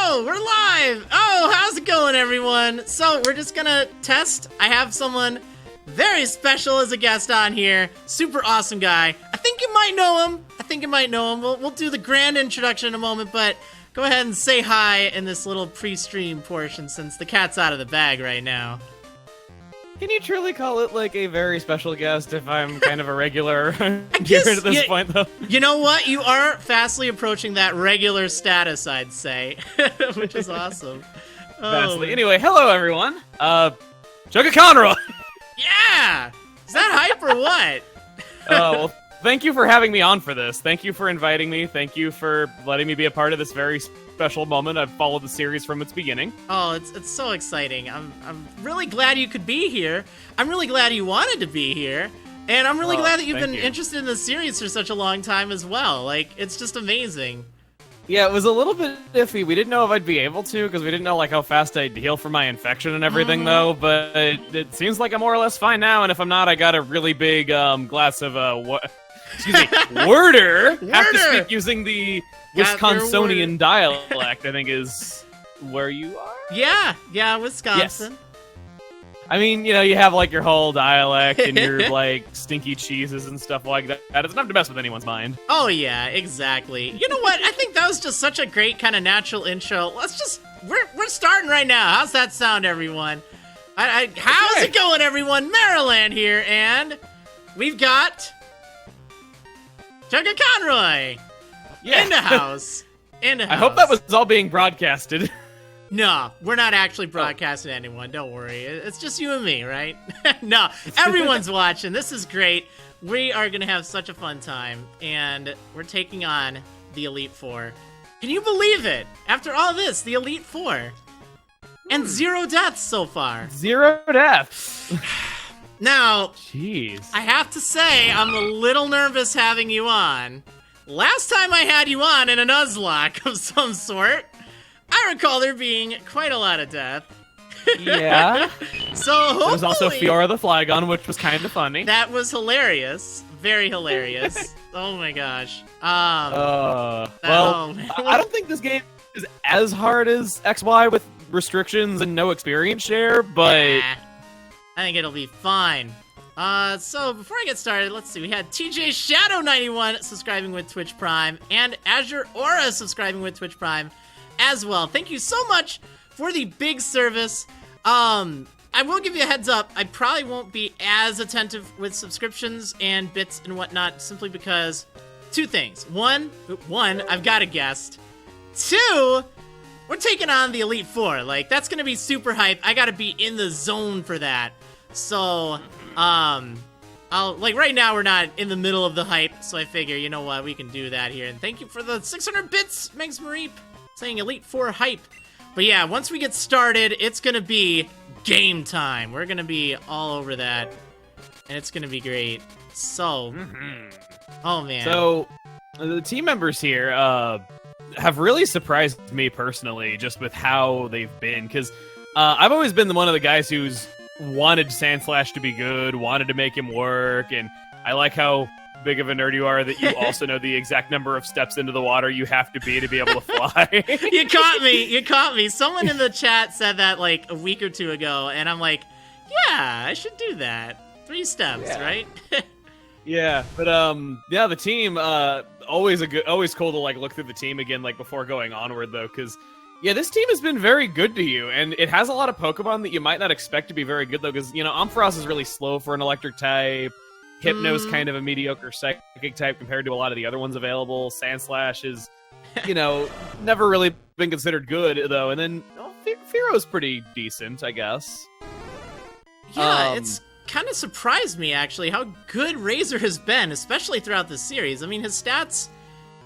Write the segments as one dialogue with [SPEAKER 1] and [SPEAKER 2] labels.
[SPEAKER 1] Oh, we're live! Oh, how's it going, everyone? So, we're just gonna test. I have someone very special as a guest on here. Super awesome guy. I think you might know him. We'll do the grand introduction in a moment, but go ahead and say hi in this little pre-stream portion since the cat's out of the bag right now.
[SPEAKER 2] Can you truly call it, like, a very special guest if I'm kind of a regular here
[SPEAKER 1] guess,
[SPEAKER 2] at this point, though?
[SPEAKER 1] You know what? You are fastly approaching that regular status, I'd say, which is awesome.
[SPEAKER 2] Fastly. Anyway, hello, everyone. CHUGGAACONROY!
[SPEAKER 1] Yeah! Is that hype or what?
[SPEAKER 2] Well, thank you for having me on for this. Thank you for inviting me. Thank you for letting me be a part of this very special moment. I've followed the series from its beginning.
[SPEAKER 1] Oh, it's so exciting. I'm really glad you could be here. I'm really glad you wanted to be here. And I'm really glad that you've been interested in the series for such a long time as well. Like, it's just amazing.
[SPEAKER 2] Yeah, it was a little bit iffy. We didn't know if I'd be able to, because we didn't know, like, how fast I'd heal from my infection and everything, though. But it seems like I'm more or less fine now, and if I'm not, I got a really big glass of, worder. Have to speak using the Wisconsinian dialect, I think is where you are?
[SPEAKER 1] Yeah, Wisconsin.
[SPEAKER 2] Yes. I mean, you know, you have, like, your whole dialect and your, like, stinky cheeses and stuff like that. It's enough to mess with anyone's mind.
[SPEAKER 1] Oh, yeah, exactly. You know what? I think that was just such a great kind of natural intro. We're starting right now. How's that sound, everyone? How's it going, everyone? Marriland here, and we've got CHUGGAACONROY in the house.
[SPEAKER 2] I hope that was all being broadcasted.
[SPEAKER 1] No, we're not actually broadcasting to anyone. Don't worry. It's just you and me, right? No, everyone's watching. This is great. We are going to have such a fun time, and we're taking on the Elite Four. Can you believe it? After all this, the Elite Four. And 0 deaths so far.
[SPEAKER 2] 0 deaths.
[SPEAKER 1] Now,
[SPEAKER 2] jeez.
[SPEAKER 1] I have to say, I'm a little nervous having you on. Last time I had you on in a Nuzlocke of some sort, I recall there being quite a lot of death.
[SPEAKER 2] Yeah.
[SPEAKER 1] So hopefully...
[SPEAKER 2] There was also Fiora the Flygon, which was kind of funny.
[SPEAKER 1] That was hilarious. Very hilarious. Oh my gosh.
[SPEAKER 2] Well, I don't think this game is as hard as XY with restrictions and no experience share, but...
[SPEAKER 1] I think it'll be fine. So before I get started, let's see. We had TJ Shadow 91 subscribing with Twitch Prime, and Azure Aura subscribing with Twitch Prime as well. Thank you so much for the big service. I will give you a heads up. I probably won't be as attentive with subscriptions and bits and whatnot, simply because 2 things. One, I've got a guest. 2, we're taking on the Elite Four. Like, that's gonna be super hype. I gotta be in the zone for that. So, right now we're not in the middle of the hype, so I figure, you know what, we can do that here. And thank you for the 600 bits, Megs Mareep, saying Elite Four hype. But yeah, once we get started, it's gonna be game time. We're gonna be all over that, and it's gonna be great. So, oh man.
[SPEAKER 2] So, the team members here have really surprised me personally, just with how they've been, because I've always been one of the guys who's wanted Sandslash to be good, wanted to make him work, and I like how big of a nerd you are that you also know the exact number of steps into the water you have to be able to fly.
[SPEAKER 1] You caught me. Someone in the chat said that like a week or 2 ago, and I'm like, yeah, I should do that. 3 steps, right?
[SPEAKER 2] Yeah, but yeah, the team always cool to like look through the team again, like before going onward though, because yeah, this team has been very good to you, and it has a lot of Pokemon that you might not expect to be very good though, because you know Ampharos is really slow for an electric type. Hypno's kind of a mediocre psychic type compared to a lot of the other ones available. Sandslash is, you know, never really been considered good, though. And then Fearo's pretty decent, I guess.
[SPEAKER 1] Yeah, it's kind of surprised me, actually, how good Razor has been, especially throughout the series. I mean, his stats,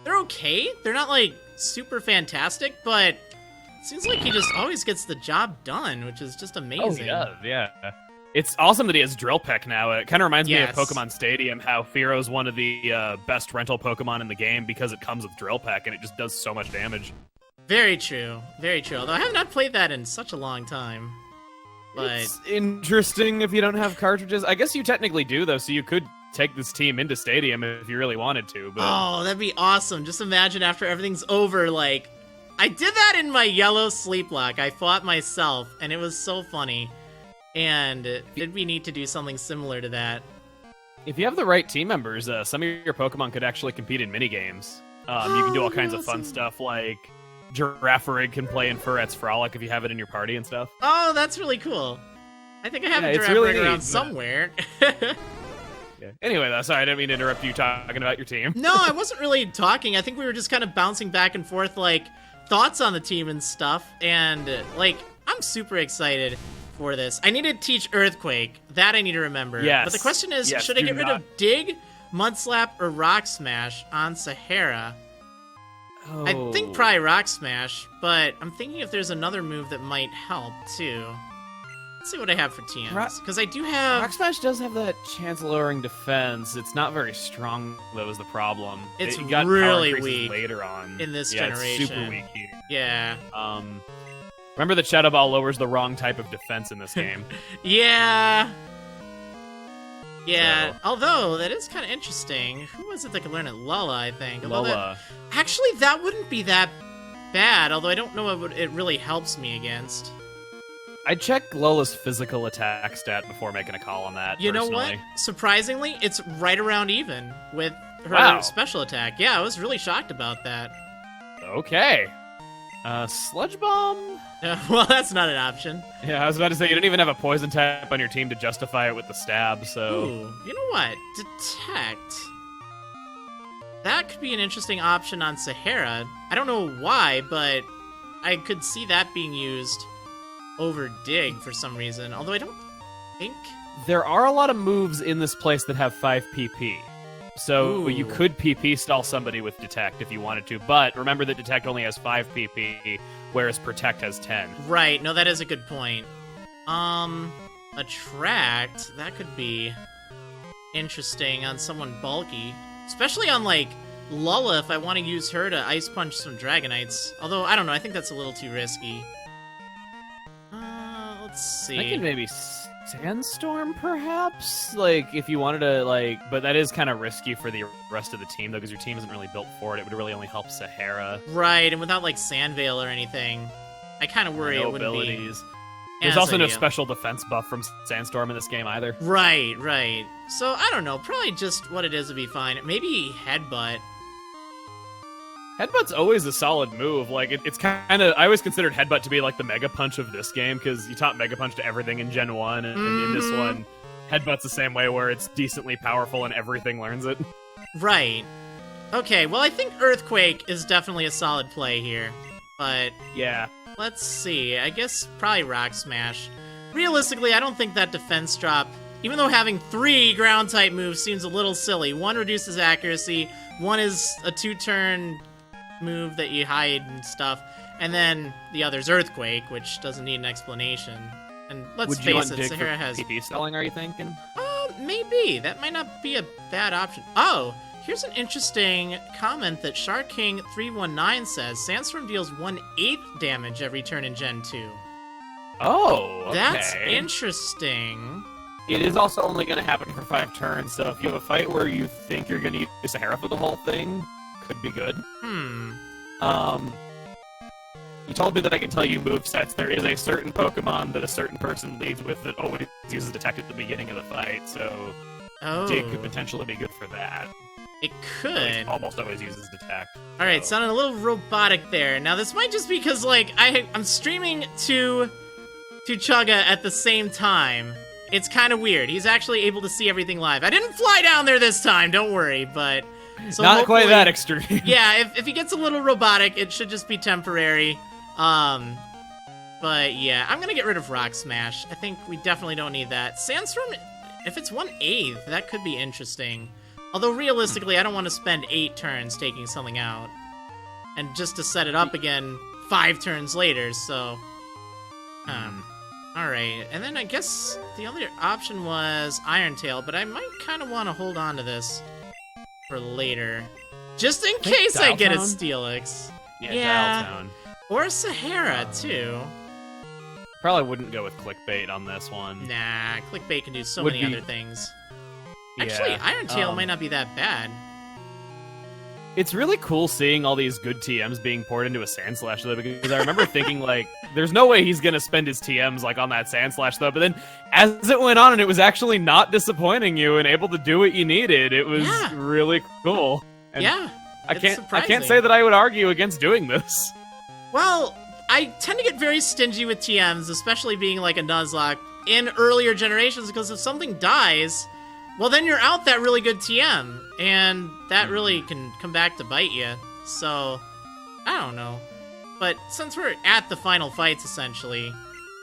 [SPEAKER 1] they're okay. They're not, like, super fantastic, but it seems like he just always gets the job done, which is just amazing.
[SPEAKER 2] Oh, yeah. It's awesome that he has Drill Peck now. It kind of reminds me of Pokemon Stadium, how Fearo's one of the best rental Pokemon in the game because it comes with Drill Peck and it just does so much damage.
[SPEAKER 1] Very true. Very true. Although I have not played that in such a long time. But
[SPEAKER 2] it's interesting if you don't have cartridges. I guess you technically do, though, so you could take this team into Stadium if you really wanted to. But...
[SPEAKER 1] oh, that'd be awesome. Just imagine after everything's over, like, I did that in my yellow sleep lock. I fought myself, and it was so funny. And it'd be neat to do something similar to that.
[SPEAKER 2] If you have the right team members, some of your Pokemon could actually compete in minigames. You can do all kinds of fun stuff, like Girafarig can play in Furette's Frolic if you have it in your party and stuff.
[SPEAKER 1] Oh, that's really cool. I think I have a
[SPEAKER 2] it's
[SPEAKER 1] Girafarig
[SPEAKER 2] really
[SPEAKER 1] around
[SPEAKER 2] neat,
[SPEAKER 1] somewhere.
[SPEAKER 2] Yeah. Anyway, though, sorry, I didn't mean to interrupt you talking about your team.
[SPEAKER 1] No, I wasn't really talking. I think we were just kind of bouncing back and forth, like, thoughts on the team and stuff. And, like, I'm super excited for this. I need to teach Earthquake. That I need to remember.
[SPEAKER 2] Yes.
[SPEAKER 1] But the question is,
[SPEAKER 2] Yes,
[SPEAKER 1] should I
[SPEAKER 2] do
[SPEAKER 1] get rid
[SPEAKER 2] not.
[SPEAKER 1] of Dig, Mud Slap, or Rock Smash on Sahara?
[SPEAKER 2] Oh.
[SPEAKER 1] I think probably Rock Smash, but I'm thinking if there's another move that might help, too. Let's see what I have for TMs, because I do have...
[SPEAKER 2] Rock Smash does have that chance lowering defense. It's not very strong, though, is the problem.
[SPEAKER 1] It's
[SPEAKER 2] it got
[SPEAKER 1] really
[SPEAKER 2] power increases
[SPEAKER 1] weak
[SPEAKER 2] later on.
[SPEAKER 1] in this
[SPEAKER 2] yeah,
[SPEAKER 1] generation.
[SPEAKER 2] It's super weak here.
[SPEAKER 1] Yeah.
[SPEAKER 2] Remember that Shadow Ball lowers the wrong type of defense in this game.
[SPEAKER 1] Yeah. Yeah,
[SPEAKER 2] So.
[SPEAKER 1] although that is kind of interesting. Who was it that could learn it? Lola, I think. Although
[SPEAKER 2] Lola.
[SPEAKER 1] actually, that wouldn't be that bad, although I don't know what it really helps me against.
[SPEAKER 2] I'd check Lola's physical attack stat before making a call on that,
[SPEAKER 1] You know
[SPEAKER 2] personally.
[SPEAKER 1] what? Surprisingly, it's right around even with her
[SPEAKER 2] Wow.
[SPEAKER 1] special attack. Yeah, I was really shocked about that.
[SPEAKER 2] Okay. Sludge Bomb?
[SPEAKER 1] Well, that's not an option.
[SPEAKER 2] Yeah, I was about to say, you don't even have a poison type on your team to justify it with the stab, so...
[SPEAKER 1] Ooh, you know what? Detect. That could be an interesting option on Sahara. I don't know why, but I could see that being used over Dig for some reason. Although I don't think...
[SPEAKER 2] There are a lot of moves in this place that have 5 PP. So
[SPEAKER 1] Ooh.
[SPEAKER 2] you could PP stall somebody with Detect if you wanted to, but remember that Detect only has 5 PP, whereas Protect has 10.
[SPEAKER 1] Right, no, that is a good point. Attract, that could be interesting on someone bulky. Especially on, like, Lulla if I want to use her to Ice Punch some Dragonites. Although, I don't know, I think that's a little too risky. Let's see.
[SPEAKER 2] I could maybe Sandstorm, perhaps? Like, if you wanted to, like... But that is kind of risky for the rest of the team, though, because your team isn't really built for it. It would really only help Sahara.
[SPEAKER 1] Right, and without, like, Sandvale or anything, I kind of worry
[SPEAKER 2] No
[SPEAKER 1] it wouldn't
[SPEAKER 2] abilities.
[SPEAKER 1] be...
[SPEAKER 2] There's
[SPEAKER 1] as
[SPEAKER 2] also no
[SPEAKER 1] ideal.
[SPEAKER 2] special defense buff from Sandstorm in this game, either.
[SPEAKER 1] Right, right. So, I don't know, probably just what it is would be fine. Maybe Headbutt.
[SPEAKER 2] Headbutt's always a solid move. Like, it's kind of... I always considered Headbutt to be, like, the Mega Punch of this game, because you taught Mega Punch to everything in Gen 1, and in this one, Headbutt's the same way, where it's decently powerful and everything learns it.
[SPEAKER 1] Right. Okay, well, I think Earthquake is definitely a solid play here. But,
[SPEAKER 2] Yeah.
[SPEAKER 1] let's see. I guess probably Rock Smash. Realistically, I don't think that defense drop, even though having 3 ground-type moves seems a little silly. 1 reduces accuracy, 1 is a 2-turn move that you hide and stuff, and then the other's Earthquake, which doesn't need an explanation. And let's
[SPEAKER 2] Would you want
[SPEAKER 1] face it,
[SPEAKER 2] Dig for
[SPEAKER 1] Sahara has...
[SPEAKER 2] PP stalling, are you thinking?
[SPEAKER 1] Maybe. That might not be a bad option. Oh, here's an interesting comment that Shark King 319 says. Sandstorm deals 1/8 damage every turn in Gen 2.
[SPEAKER 2] Oh, okay.
[SPEAKER 1] That's interesting.
[SPEAKER 2] It is also only going to happen for 5 turns, so if you have a fight where you think you're going to use Sahara for the whole thing, could be good. You told me that I can tell you movesets. There is a certain Pokemon that a certain person leads with that always uses Detect at the beginning of the fight, so Dig could potentially be good for that.
[SPEAKER 1] It
[SPEAKER 2] At least
[SPEAKER 1] could.
[SPEAKER 2] almost always uses Detect.
[SPEAKER 1] Alright,
[SPEAKER 2] so.
[SPEAKER 1] sounded a little robotic there. Now, this might just be because, like, I'm streaming to Chugga at the same time. It's kind of weird. He's actually able to see everything live. I didn't fly down there this time, don't worry, but... So
[SPEAKER 2] Not quite
[SPEAKER 1] hopefully-
[SPEAKER 2] that extreme.
[SPEAKER 1] Yeah, if he gets a little robotic, it should just be temporary. But yeah, I'm gonna get rid of Rock Smash. I think we definitely don't need that. Sandstorm, if it's 1/8, that could be interesting. Although realistically, I don't want to spend 8 turns taking something out. And just to set it up again 5 turns later, so... Alright, and then I guess the other option was Iron Tail, but I might kind of want to hold on to this for later. Just in case I get a
[SPEAKER 2] Dial Tone?
[SPEAKER 1] Steelix.
[SPEAKER 2] Yeah,
[SPEAKER 1] Yeah.
[SPEAKER 2] Dial Tone.
[SPEAKER 1] Or Sahara, too.
[SPEAKER 2] Probably wouldn't go with Clickbait on this one.
[SPEAKER 1] Nah, Clickbait can do so
[SPEAKER 2] Would
[SPEAKER 1] many
[SPEAKER 2] be-
[SPEAKER 1] other things.
[SPEAKER 2] Yeah,
[SPEAKER 1] Actually, Iron Tail might not be that bad.
[SPEAKER 2] It's really cool seeing all these good TMs being poured into a Sandslash, though, because I remember thinking, like, there's no way he's gonna spend his TMs, like, on that Sandslash, though, but then, as it went on, and it was actually not disappointing you and able to do what you needed, it was really cool. And I can't say that I would argue against doing this.
[SPEAKER 1] Well, I tend to get very stingy with TMs, especially being, like, a Nuzlocke in earlier generations, because if something dies, well, then you're out that really good TM, and that really can come back to bite you. So, I don't know. But since we're at the final fights, essentially,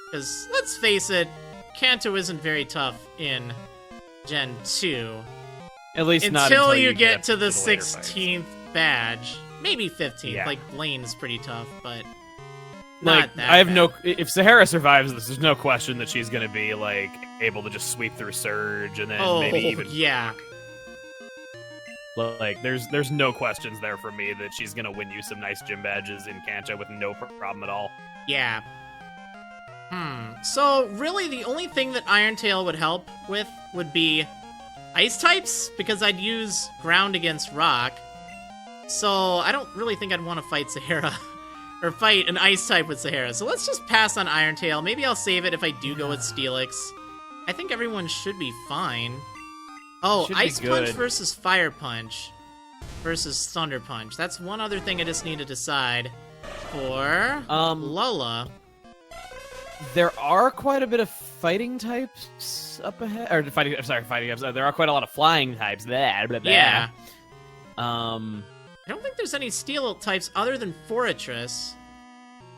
[SPEAKER 1] because let's face it, Kanto isn't very tough in Gen 2.
[SPEAKER 2] At least not
[SPEAKER 1] until you get to the 16th badge. Maybe 15th.
[SPEAKER 2] Yeah.
[SPEAKER 1] Like, Blaine is pretty tough, but
[SPEAKER 2] like,
[SPEAKER 1] not that
[SPEAKER 2] I have
[SPEAKER 1] bad.
[SPEAKER 2] if Sahara survives this, there's no question that she's gonna be, like, able to just sweep through Surge and then maybe even...
[SPEAKER 1] yeah.
[SPEAKER 2] Like, there's no questions there for me that she's gonna win you some nice gym badges in Kanto with no problem at all.
[SPEAKER 1] Yeah. So, really, the only thing that Iron Tail would help with would be ice types, because I'd use ground against rock. So, I don't really think I'd want to fight Sahara. Or fight an ice type with Sahara. So let's just pass on Iron Tail. Maybe I'll save it if I do go with Steelix. I think everyone should be fine. Oh, Ice Punch versus Fire Punch versus Thunder Punch. That's one other thing I just need to decide for Lola.
[SPEAKER 2] There are quite a bit of fighting types up ahead. Or fighting types. There are quite a lot of flying types. Blah, blah, blah.
[SPEAKER 1] Yeah. I don't think there's any steel types other than Fortress.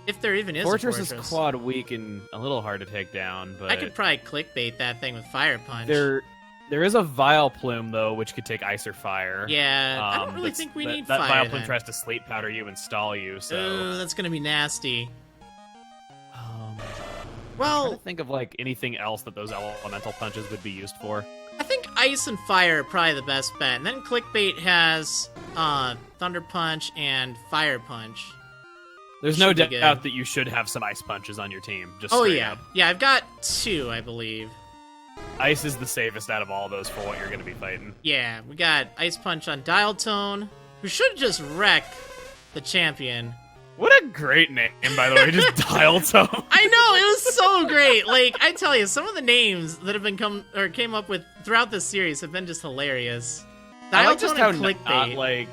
[SPEAKER 1] If there even is
[SPEAKER 2] Fortress
[SPEAKER 1] a Fortress.
[SPEAKER 2] is quad weak and a little hard to take down, but...
[SPEAKER 1] I could probably clickbait that thing with Fire Punch.
[SPEAKER 2] There is a Vileplume, though, which could take Ice or Fire.
[SPEAKER 1] Yeah, I don't really think we need
[SPEAKER 2] that
[SPEAKER 1] Fire,
[SPEAKER 2] Vileplume tries to Sleep Powder you and stall you, so...
[SPEAKER 1] Oh, that's gonna be nasty.
[SPEAKER 2] I'm trying to think of, like, anything else that those elemental punches would be used for.
[SPEAKER 1] I think Ice and Fire are probably the best bet. And then Clickbait has Thunder Punch and Fire Punch.
[SPEAKER 2] There's no doubt that you should have some Ice Punches on your team. Just straight up.
[SPEAKER 1] Yeah, I've got 2, I believe.
[SPEAKER 2] Ice is the safest out of all those for what you're going to be fighting.
[SPEAKER 1] Yeah, we got Ice Punch on Dial Tone, who should just wreck the champion.
[SPEAKER 2] What a great name, by the way, just Dial Tone.
[SPEAKER 1] I know, it was so great. Like, I tell you, some of the names that have been came up with throughout this series have been just hilarious. Dial Tone and Clickbait.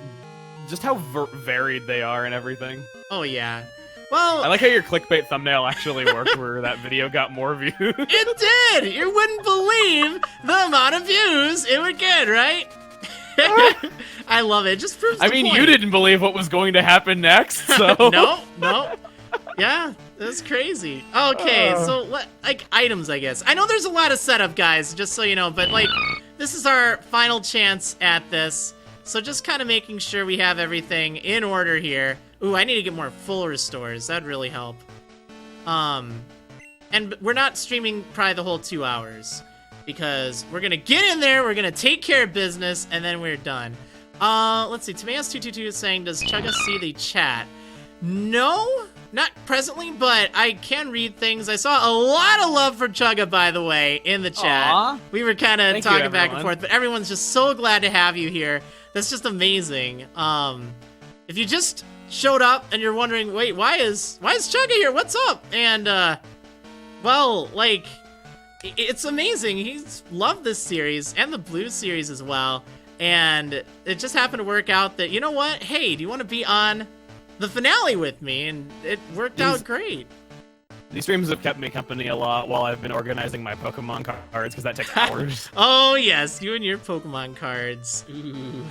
[SPEAKER 2] Just how varied they are and everything.
[SPEAKER 1] Oh, yeah. Well,
[SPEAKER 2] I like how your Clickbait thumbnail actually worked, where that video got more views.
[SPEAKER 1] It did! You wouldn't believe the amount of views it would get, right? I love it. It just proves the point.
[SPEAKER 2] You didn't believe what was going to happen next, so...
[SPEAKER 1] No. Yeah, that's crazy. Okay, so, like, items, I guess. I know there's a lot of setup, guys, just so you know, but, like, this is our final chance at this. So just kind of making sure we have everything in order here. Ooh, I need to get more full restores. That'd really help. And we're not streaming probably the whole 2 hours, because we're gonna get in there, we're gonna take care of business, and then we're done. Let's see, Timaeus222 is saying, does Chugga see the chat? No, not presently, but I can read things. I saw a lot of love for Chugga, by the way, in the chat.
[SPEAKER 2] Aww.
[SPEAKER 1] We were kind of talking back and forth, but everyone's just so glad to have you here. That's just amazing. If you just showed up and you're wondering, wait, why is Chugga here? What's up? And, well, like... It's amazing. He's loved this series and the Blue series as well. And it just happened to work out that, you know what? Hey, do you want to be on the finale with me? And it worked out great.
[SPEAKER 2] These streams have kept me company a lot while I've been organizing my Pokemon cards, because that takes hours.
[SPEAKER 1] Oh, yes. You and your Pokemon cards. Ooh.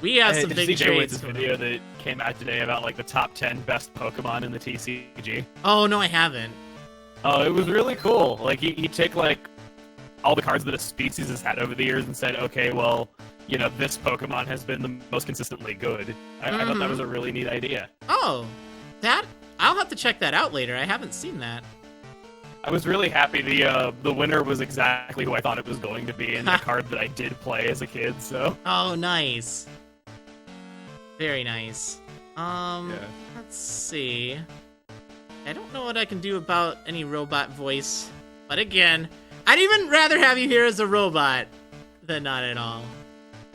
[SPEAKER 1] We have some big trades.
[SPEAKER 2] This video that came out today about, like, the top 10 best Pokemon in the TCG.
[SPEAKER 1] Oh, no, I haven't.
[SPEAKER 2] Oh, it was really cool. Like, he'd take, like, all the cards that a species has had over the years and said, okay, well, you know, this Pokemon has been the most consistently good. I thought that was a really neat idea.
[SPEAKER 1] Oh, I'll have to check that out later. I haven't seen that.
[SPEAKER 2] I was really happy the winner was exactly who I thought it was going to be, and the card that I did play as a kid, so...
[SPEAKER 1] Oh, nice. Very nice. Let's see... I don't know what I can do about any robot voice, but again, I'd even rather have you here as a robot than not at all.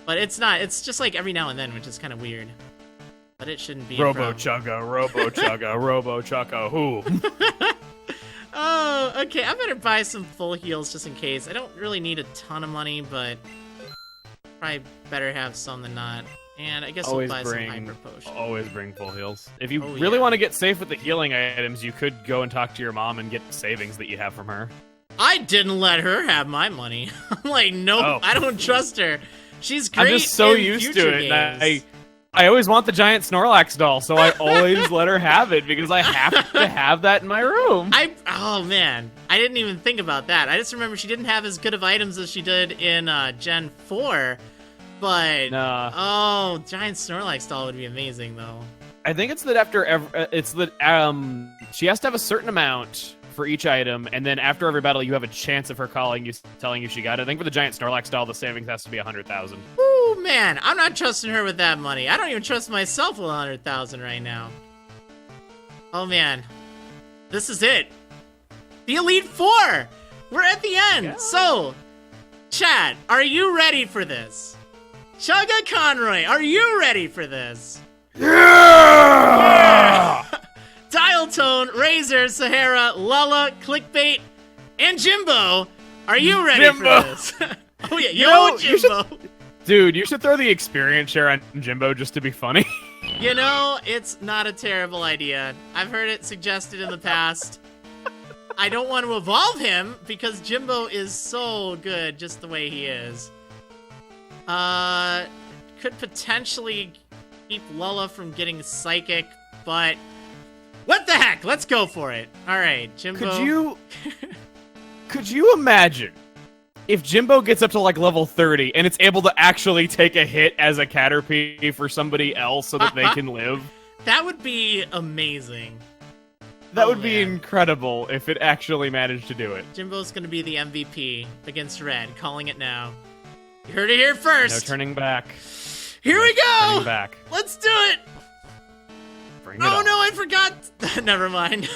[SPEAKER 1] But it's not, it's just like every now and then, which is kind of weird. But it shouldn't be
[SPEAKER 2] Robo-Chugga, Robo-Chugga, Robo-Chugga, who?
[SPEAKER 1] Oh, okay. I better buy some full heals just in case. I don't really need a ton of money, but probably better have some than not. And I guess I'll buy some hyper potions.
[SPEAKER 2] Always bring full heals. If you really want to get safe with the healing items, you could go and talk to your mom and get the savings that you have from her.
[SPEAKER 1] I didn't let her have my money. I'm like, nope, I don't trust her. She's great.
[SPEAKER 2] I'm just so used to it. I always want the giant Snorlax doll, so I always let her have it because I have to have that in my room.
[SPEAKER 1] Oh man, I didn't even think about that. I just remember she didn't have as good of items as she did in Gen 4. But oh, giant Snorlax doll would be amazing though.
[SPEAKER 2] I think it's that she has to have a certain amount for each item, and then after every battle, you have a chance of her calling you, telling you she got it. I think for the giant Snorlax doll, the savings has to be 100,000.
[SPEAKER 1] Ooh, man, I'm not trusting her with that money. I don't even trust myself with 100,000 right now. Oh man, this is it. The Elite Four. We're at the end. Yeah. So, chat, are you ready for this? CHUGGAACONROY, are you ready for this?
[SPEAKER 2] Yeah!
[SPEAKER 1] Dial Tone, Razor, Sahara, Lala, Clickbait, and Jimbo. Are you ready for this? Oh yeah, Jimbo.
[SPEAKER 2] Dude, you should throw the experience share on Jimbo just to be funny.
[SPEAKER 1] You know, it's not a terrible idea. I've heard it suggested in the past. I don't want to evolve him because Jimbo is so good just the way he is. Could potentially keep Lala from getting psychic, but what the heck? Let's go for it. All right, Jimbo. Could you imagine if Jimbo gets up to like level 30 and it's able to actually take a hit as a Caterpie for somebody else so that they can live? That would be amazing. That would be incredible if it actually managed to do it. Jimbo's gonna be the MVP against Red, calling it now. You heard it here first. No turning back. Here we go. Turning back. Let's do it. Bring it on. No, I forgot. Never mind.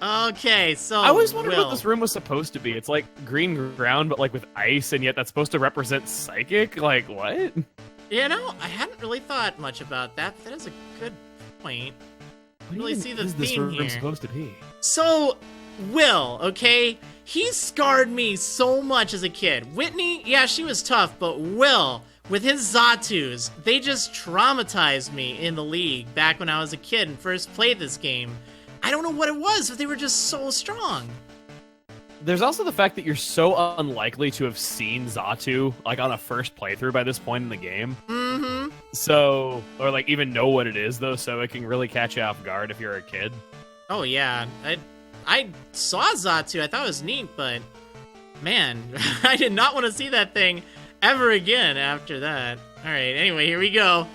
[SPEAKER 1] Okay, so I always wondered what this room was supposed to be. It's like green ground, but like with ice, and yet that's supposed to represent psychic. Like what? You know, I hadn't really thought much about that. But that is a good point. I really see the theme here. Supposed to be? So, Will, okay, he scarred me so much as a kid. Whitney, yeah, she was tough, but Will, with his Zatus, they just traumatized me in the league back when I was a kid and first played this game. I don't know what it was, but they were just so strong. There's also the fact that you're so unlikely to have seen Xatu, like, on a first playthrough by this point in the game. Mm-hmm. So, or, like, even know what it is, though, so it can really catch you off guard if you're a kid. Oh, yeah. I saw Xatu. I thought it was neat, but, man, I did not want to see that thing ever again after that. All right, anyway, here we go.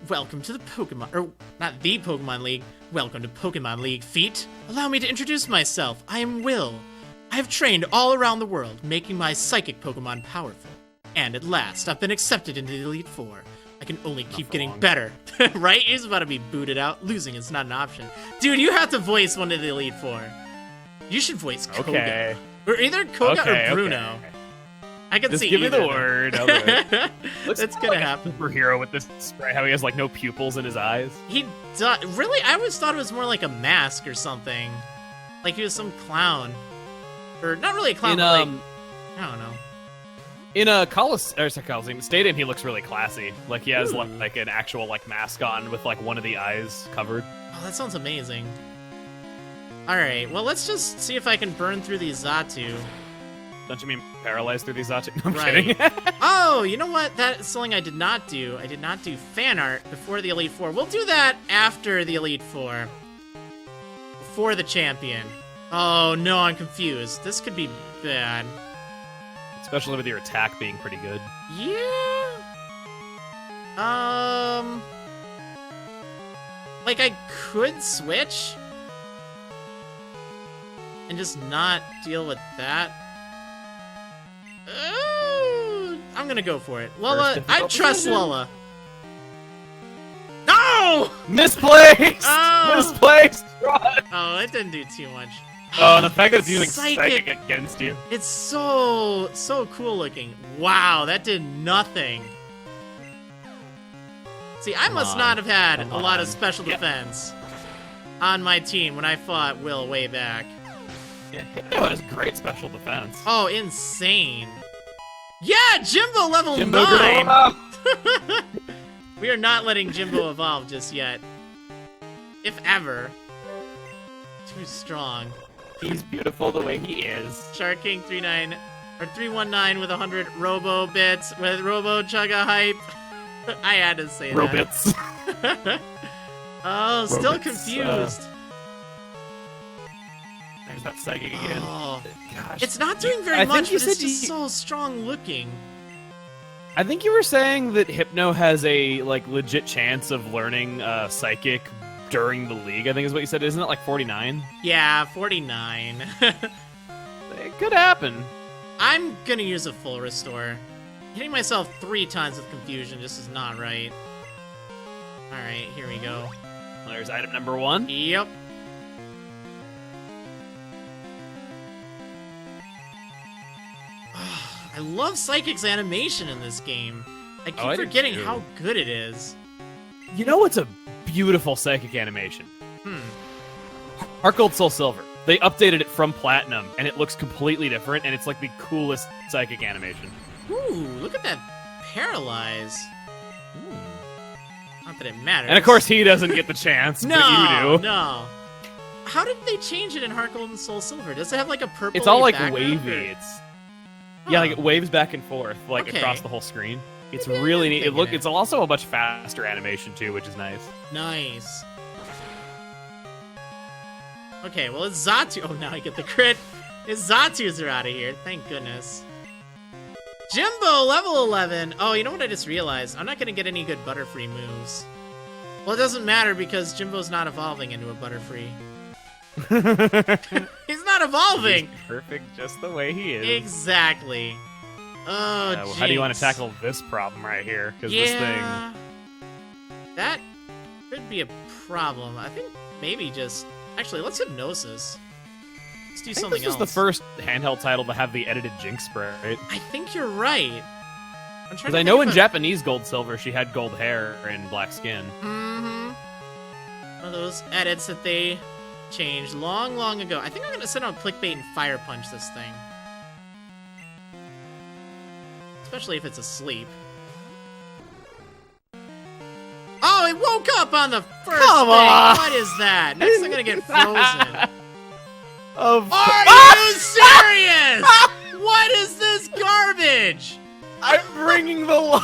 [SPEAKER 1] Welcome to the Pokemon, or not the Pokemon League. Welcome to Pokemon League, Feet. Allow me to introduce myself. I am Will. I have trained all around the world, making my psychic Pokemon powerful. And at last, I've been accepted into the Elite Four. I can only keep getting better. Right? He's about to be booted out. Losing is not an option. Dude, you have to voice one of the Elite Four. You should voice Koga. Okay. Or either Koga or Bruno. Okay. I can see either. Just give me the word. It's gonna happen. Superhero with this spray, how he has like no pupils in his eyes. He does. Really? I always thought it was more like a mask or something. Like he was some clown. Or not really a clown, but like, I don't know. In a Coliseum Stadium, he looks really classy. Like he has like an actual like mask on with like one of the eyes covered. Oh, that sounds amazing. All right, well let's just see if I can burn through these Xatu. Don't you mean paralyzed through these Xatu? No, I'm kidding. Oh, you know what? That's something I did not do. I did not do fan art before the Elite Four. We'll do that after the Elite Four. Before the champion. Oh, no, I'm confused. This could be bad. Especially with your attack being pretty good. Yeah. Like, I could switch. And just not deal with that. I'm gonna go for it. Lola, I trust Lola. No! Misplaced! Oh! Misplaced! Oh, it didn't do too much. Oh, the fact that it's using psychic against you. It's so cool looking. Wow, that did nothing. See, I must not have had
[SPEAKER 2] Come
[SPEAKER 1] a lot of
[SPEAKER 2] on.
[SPEAKER 1] special defense on my team when I fought Will way back.
[SPEAKER 2] Yeah, Hypno has great special defense.
[SPEAKER 1] Oh, insane. Yeah, Jimbo level
[SPEAKER 2] Jimbo
[SPEAKER 1] 9!
[SPEAKER 2] grow up!
[SPEAKER 1] We are not letting Jimbo evolve just yet. If ever. Too strong.
[SPEAKER 2] He's beautiful the way he is.
[SPEAKER 1] Shark King 319 with 100 Robo bits with Robo Chugga hype. I had to say
[SPEAKER 2] Robits.
[SPEAKER 1] that. Oh, still
[SPEAKER 2] Robits,
[SPEAKER 1] confused.
[SPEAKER 2] There's that psychic again.
[SPEAKER 1] Oh.
[SPEAKER 2] Gosh.
[SPEAKER 1] It's not doing very
[SPEAKER 2] I
[SPEAKER 1] much,
[SPEAKER 2] think you
[SPEAKER 1] but it's
[SPEAKER 2] said
[SPEAKER 1] just so strong looking.
[SPEAKER 2] I think you were saying that Hypno has a like legit chance of learning Psychic during the league. I think is what you said. Isn't it like 49?
[SPEAKER 1] Yeah, 49.
[SPEAKER 2] It could happen.
[SPEAKER 1] I'm gonna use a full restore. Hitting myself 3 times with confusion just is not right. Alright, here we go.
[SPEAKER 2] There's item number 1.
[SPEAKER 1] Yep. I love Psychic's animation in this game. I keep
[SPEAKER 2] I do
[SPEAKER 1] forgetting
[SPEAKER 2] too.
[SPEAKER 1] how good it is.
[SPEAKER 2] You know what's a beautiful Psychic animation?
[SPEAKER 1] Hmm.
[SPEAKER 2] Heart Gold Soul Silver. They updated it from Platinum, and it looks completely different, and it's like the coolest Psychic animation.
[SPEAKER 1] Ooh, look at that paralyze. Not that it matters.
[SPEAKER 2] And of course, he doesn't get the chance, but you do.
[SPEAKER 1] No. How did they change it in Heart Gold and Soul Silver? Does it have like a purple?
[SPEAKER 2] It's all like
[SPEAKER 1] background,
[SPEAKER 2] wavy.
[SPEAKER 1] or-
[SPEAKER 2] It's yeah, like it waves back and forth, like
[SPEAKER 1] Okay.
[SPEAKER 2] across the whole screen. It's
[SPEAKER 1] Maybe I
[SPEAKER 2] really
[SPEAKER 1] did
[SPEAKER 2] neat.
[SPEAKER 1] think of it.
[SPEAKER 2] It's also a much faster animation too, which is nice.
[SPEAKER 1] Nice. Okay, well it's Zatu. Oh, now I get the crit. His Zatus are out of here. Thank goodness. Jimbo, level 11. Oh, you know what I just realized? I'm not going to get any good Butterfree moves. Well, it doesn't matter because Jimbo's not evolving into a Butterfree. He's not evolving!
[SPEAKER 2] He's perfect just the way he is.
[SPEAKER 1] Exactly. Oh,
[SPEAKER 2] Well, how do you want to
[SPEAKER 1] jinx.
[SPEAKER 2] tackle this problem right here? Because
[SPEAKER 1] Yeah.
[SPEAKER 2] this thing...
[SPEAKER 1] That could be a problem. I think maybe just... Actually, let's Hypnosis. Let's do
[SPEAKER 2] I think
[SPEAKER 1] something
[SPEAKER 2] this was
[SPEAKER 1] else.
[SPEAKER 2] the first handheld title to have the edited Jinx sprite.
[SPEAKER 1] I think you're right. I'm trying
[SPEAKER 2] Because
[SPEAKER 1] to
[SPEAKER 2] I know
[SPEAKER 1] think
[SPEAKER 2] in
[SPEAKER 1] of
[SPEAKER 2] Japanese Gold Silver, she had gold hair and black skin.
[SPEAKER 1] Mm-hmm. One of those edits that they changed long, long ago. I think I'm gonna send out Clickbait and Fire Punch this thing. Especially if it's asleep. Oh, it woke up on the first
[SPEAKER 2] Come
[SPEAKER 1] thing!
[SPEAKER 2] on!
[SPEAKER 1] What is that? Next I'm gonna get frozen. Are you serious? What is this garbage?
[SPEAKER 2] I'm bringing the line.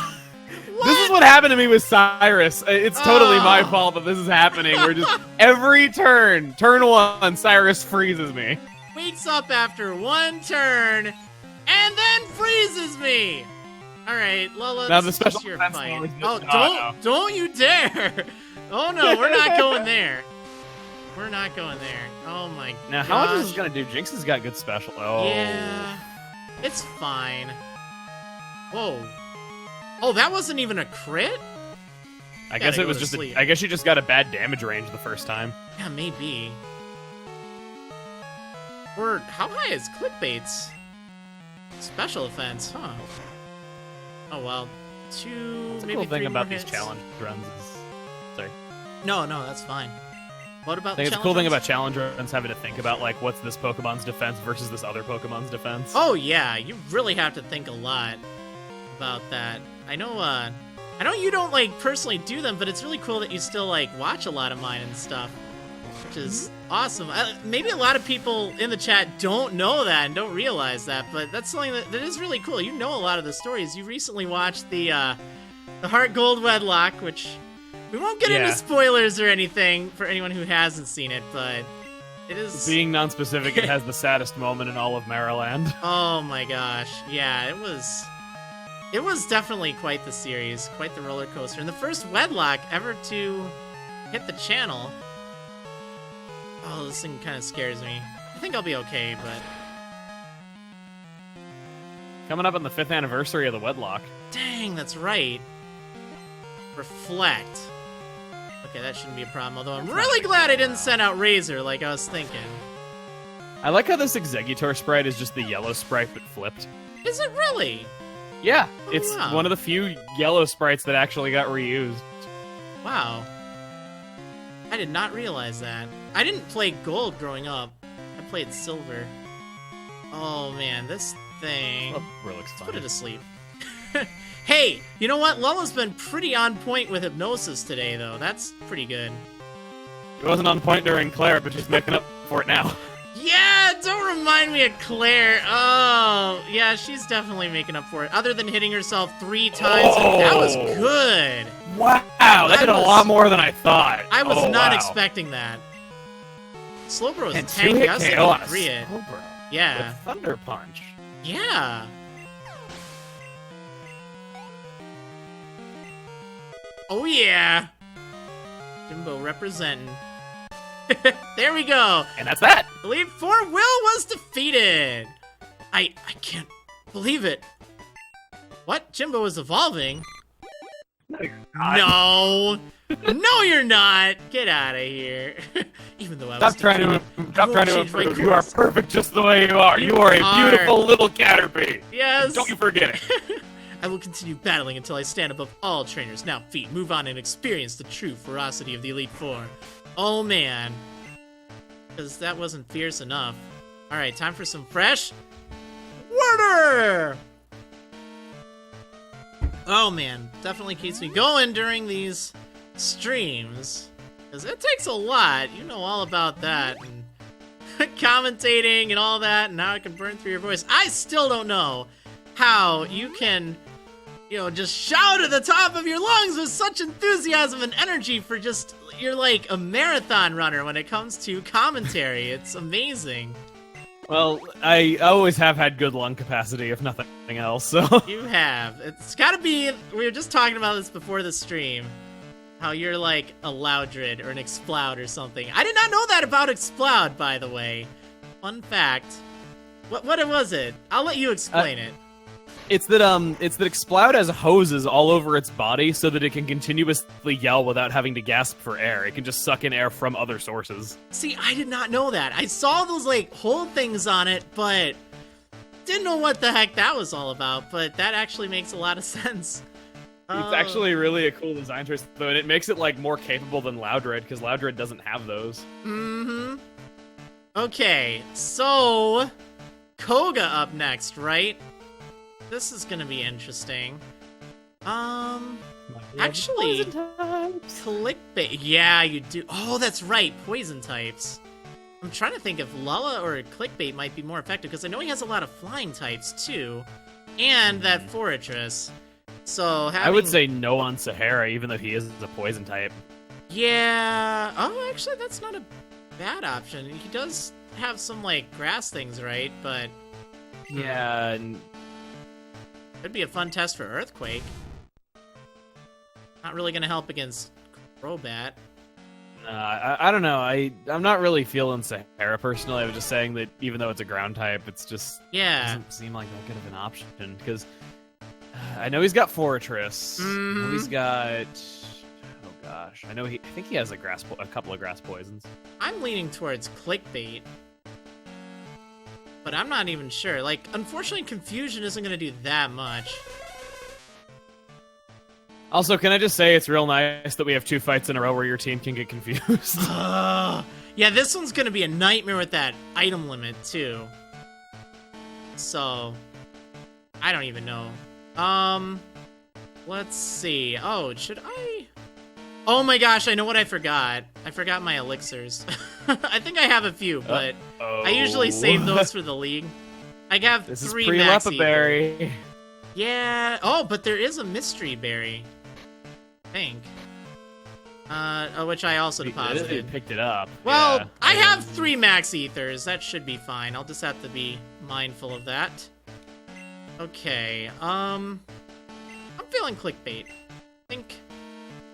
[SPEAKER 1] What?
[SPEAKER 2] This is what happened to me with Cyrus. It's totally my
[SPEAKER 1] Oh.
[SPEAKER 2] fault that this is happening. We're just every turn 1, Cyrus freezes me.
[SPEAKER 1] Wakes up after 1 turn and then freezes me. All right, Lola,
[SPEAKER 2] Now the
[SPEAKER 1] this
[SPEAKER 2] special
[SPEAKER 1] is your
[SPEAKER 2] defense
[SPEAKER 1] fight.
[SPEAKER 2] mode is
[SPEAKER 1] Oh,
[SPEAKER 2] just-
[SPEAKER 1] don't you dare! Oh no, we're not going there. We're not going there. Oh my god.
[SPEAKER 2] Now, how much is this gonna do? Jinx has got good special. Oh,
[SPEAKER 1] Yeah, it's fine. Whoa. Oh, that wasn't even a crit?
[SPEAKER 2] I guess
[SPEAKER 1] Gotta
[SPEAKER 2] it was
[SPEAKER 1] go to
[SPEAKER 2] just.
[SPEAKER 1] sleep.
[SPEAKER 2] I guess you just got a bad damage range the first time.
[SPEAKER 1] Yeah, maybe. Or how high is Clickbait's special offense? Huh. Oh well, 2,
[SPEAKER 2] What's the
[SPEAKER 1] maybe
[SPEAKER 2] cool
[SPEAKER 1] 3
[SPEAKER 2] thing about
[SPEAKER 1] more
[SPEAKER 2] these
[SPEAKER 1] hits.
[SPEAKER 2] challenge runs is. Sorry.
[SPEAKER 1] No, that's fine. What about
[SPEAKER 2] I think
[SPEAKER 1] the
[SPEAKER 2] it's a cool thing
[SPEAKER 1] challenge
[SPEAKER 2] about challenge runs having to think about like what's this Pokemon's defense versus this other Pokemon's defense.
[SPEAKER 1] Oh yeah, you really have to think a lot about that. I know you don't like personally do them, but it's really cool that you still like watch a lot of mine and stuff, which is awesome. Maybe a lot of people in the chat don't know that and don't realize that, but that's something that is really cool. You know a lot of the stories. You recently watched the Heart Gold Wedlock, which we won't get into
[SPEAKER 2] Yeah.
[SPEAKER 1] spoilers or anything for anyone who hasn't seen it, but it is.
[SPEAKER 2] Being non-specific, it has the saddest moment in all of Marriland.
[SPEAKER 1] Oh my gosh. Yeah, it was definitely quite the series, quite the roller coaster. And the first Wedlock ever to hit the channel. Oh, this thing kind of scares me. I think I'll be okay, but
[SPEAKER 2] Coming up on the 5th anniversary of the Wedlock.
[SPEAKER 1] dang, that's right. Reflect. Okay, that shouldn't be a problem, although I'm really glad I didn't send out Razor like I was thinking.
[SPEAKER 2] I like how this Exeggutor sprite is just the yellow sprite but flipped.
[SPEAKER 1] Is it really?
[SPEAKER 2] Yeah,
[SPEAKER 1] Oh,
[SPEAKER 2] it's
[SPEAKER 1] wow.
[SPEAKER 2] one of the few yellow sprites that actually got reused.
[SPEAKER 1] Wow. I did not realize that. I didn't play Gold growing up. I played Silver. Oh man, this thing.
[SPEAKER 2] Silver looks
[SPEAKER 1] Let's
[SPEAKER 2] fun.
[SPEAKER 1] put it to sleep. Hey, you know what? Lola's been pretty on point with hypnosis today, though. That's pretty good.
[SPEAKER 2] It wasn't on point during Claire, but she's making up for it now.
[SPEAKER 1] Yeah, don't remind me of Claire. Oh, yeah, she's definitely making up for it. Other than hitting herself 3 times, that was good.
[SPEAKER 2] Wow, that did a lot more than I thought.
[SPEAKER 1] I was not expecting that. Slowbro was tanky. I was thinking free it. Yeah.
[SPEAKER 2] With Thunder Punch.
[SPEAKER 1] Yeah. Oh yeah. Jimbo representing. There we go.
[SPEAKER 2] And that's that.
[SPEAKER 1] Elite 4 Will was defeated. I can't believe it. What? Jimbo is evolving?
[SPEAKER 2] No, you're not.
[SPEAKER 1] No. No, you're not. Get out of here. Even though I was
[SPEAKER 2] Stop trying to improve. You are perfect just the way you are. You are a
[SPEAKER 1] are.
[SPEAKER 2] beautiful little Caterpie.
[SPEAKER 1] Yes.
[SPEAKER 2] Don't you forget it.
[SPEAKER 1] I will continue battling until I stand above all trainers. Now, Feet, move on and experience the true ferocity of the Elite Four. Oh, man. Because that wasn't fierce enough. Alright, time for some fresh water! Oh, man. Definitely keeps me going during these streams. Because it takes a lot. You know all about that. And commentating and all that, and how it can burn through your voice. I still don't know how you can, you know, just shout at the top of your lungs with such enthusiasm and energy for just, you're like a marathon runner when it comes to commentary. It's amazing.
[SPEAKER 2] Well, I always have had good lung capacity, if nothing else, so...
[SPEAKER 1] You have. It's gotta be, we were just talking about this before the stream, how you're like a Loudred or an Exploud or something. I did not know that about Exploud, by the way. Fun fact. What was it? I'll let you explain it.
[SPEAKER 2] It's that Exploud has hoses all over its body so that it can continuously yell without having to gasp for air. It can just suck in air from other sources.
[SPEAKER 1] See, I did not know that. I saw those like whole things on it, but didn't know what the heck that was all about. But that actually makes a lot of sense.
[SPEAKER 2] It's actually really a cool design choice, though, and it makes it like more capable than Loudred, because Loudred doesn't have those.
[SPEAKER 1] Mm-hmm. Okay, so Koga up next, right? This is gonna be interesting. Actually, clickbait. Yeah, you do. Oh, that's right, poison types. I'm trying to think if Lala or clickbait might be more effective, because I know he has a lot of flying types, too. And that Fortress. So having...
[SPEAKER 2] I would say no on Sahara, even though he is a poison type.
[SPEAKER 1] Yeah. Oh, actually, that's not a bad option. He does have some, like, grass things, right? But...
[SPEAKER 2] Yeah, and...
[SPEAKER 1] Could be a fun test for Earthquake. Not really gonna help against Crobat.
[SPEAKER 2] I don't know. I'm not really feeling Sahara personally. I was just saying that even though it's a ground type, it's just doesn't seem like that good of an option because I know he's got Fortress. I know he's got I think he has a couple of grass poisons.
[SPEAKER 1] I'm leaning towards Clickbait, but I'm not even sure. Like, unfortunately, Confusion isn't gonna do that much.
[SPEAKER 2] Also, can I just say it's real nice that we have 2 fights in a row where your team can get confused.
[SPEAKER 1] Yeah, this one's gonna be a nightmare with that item limit, too. So, I don't even know. Let's see. Oh, should I? Oh my gosh, I know what I forgot. I forgot my elixirs. I think I have a few, but I usually save those for the league. I have
[SPEAKER 2] this
[SPEAKER 1] 3
[SPEAKER 2] is pre-Lepa Berry.
[SPEAKER 1] Yeah. Oh, but there is a mystery berry. I think. Which I also deposited.
[SPEAKER 2] Picked it up.
[SPEAKER 1] Well,
[SPEAKER 2] yeah.
[SPEAKER 1] I have 3 max ethers. That should be fine. I'll just have to be mindful of that. Okay. I'm feeling Clickbait. I think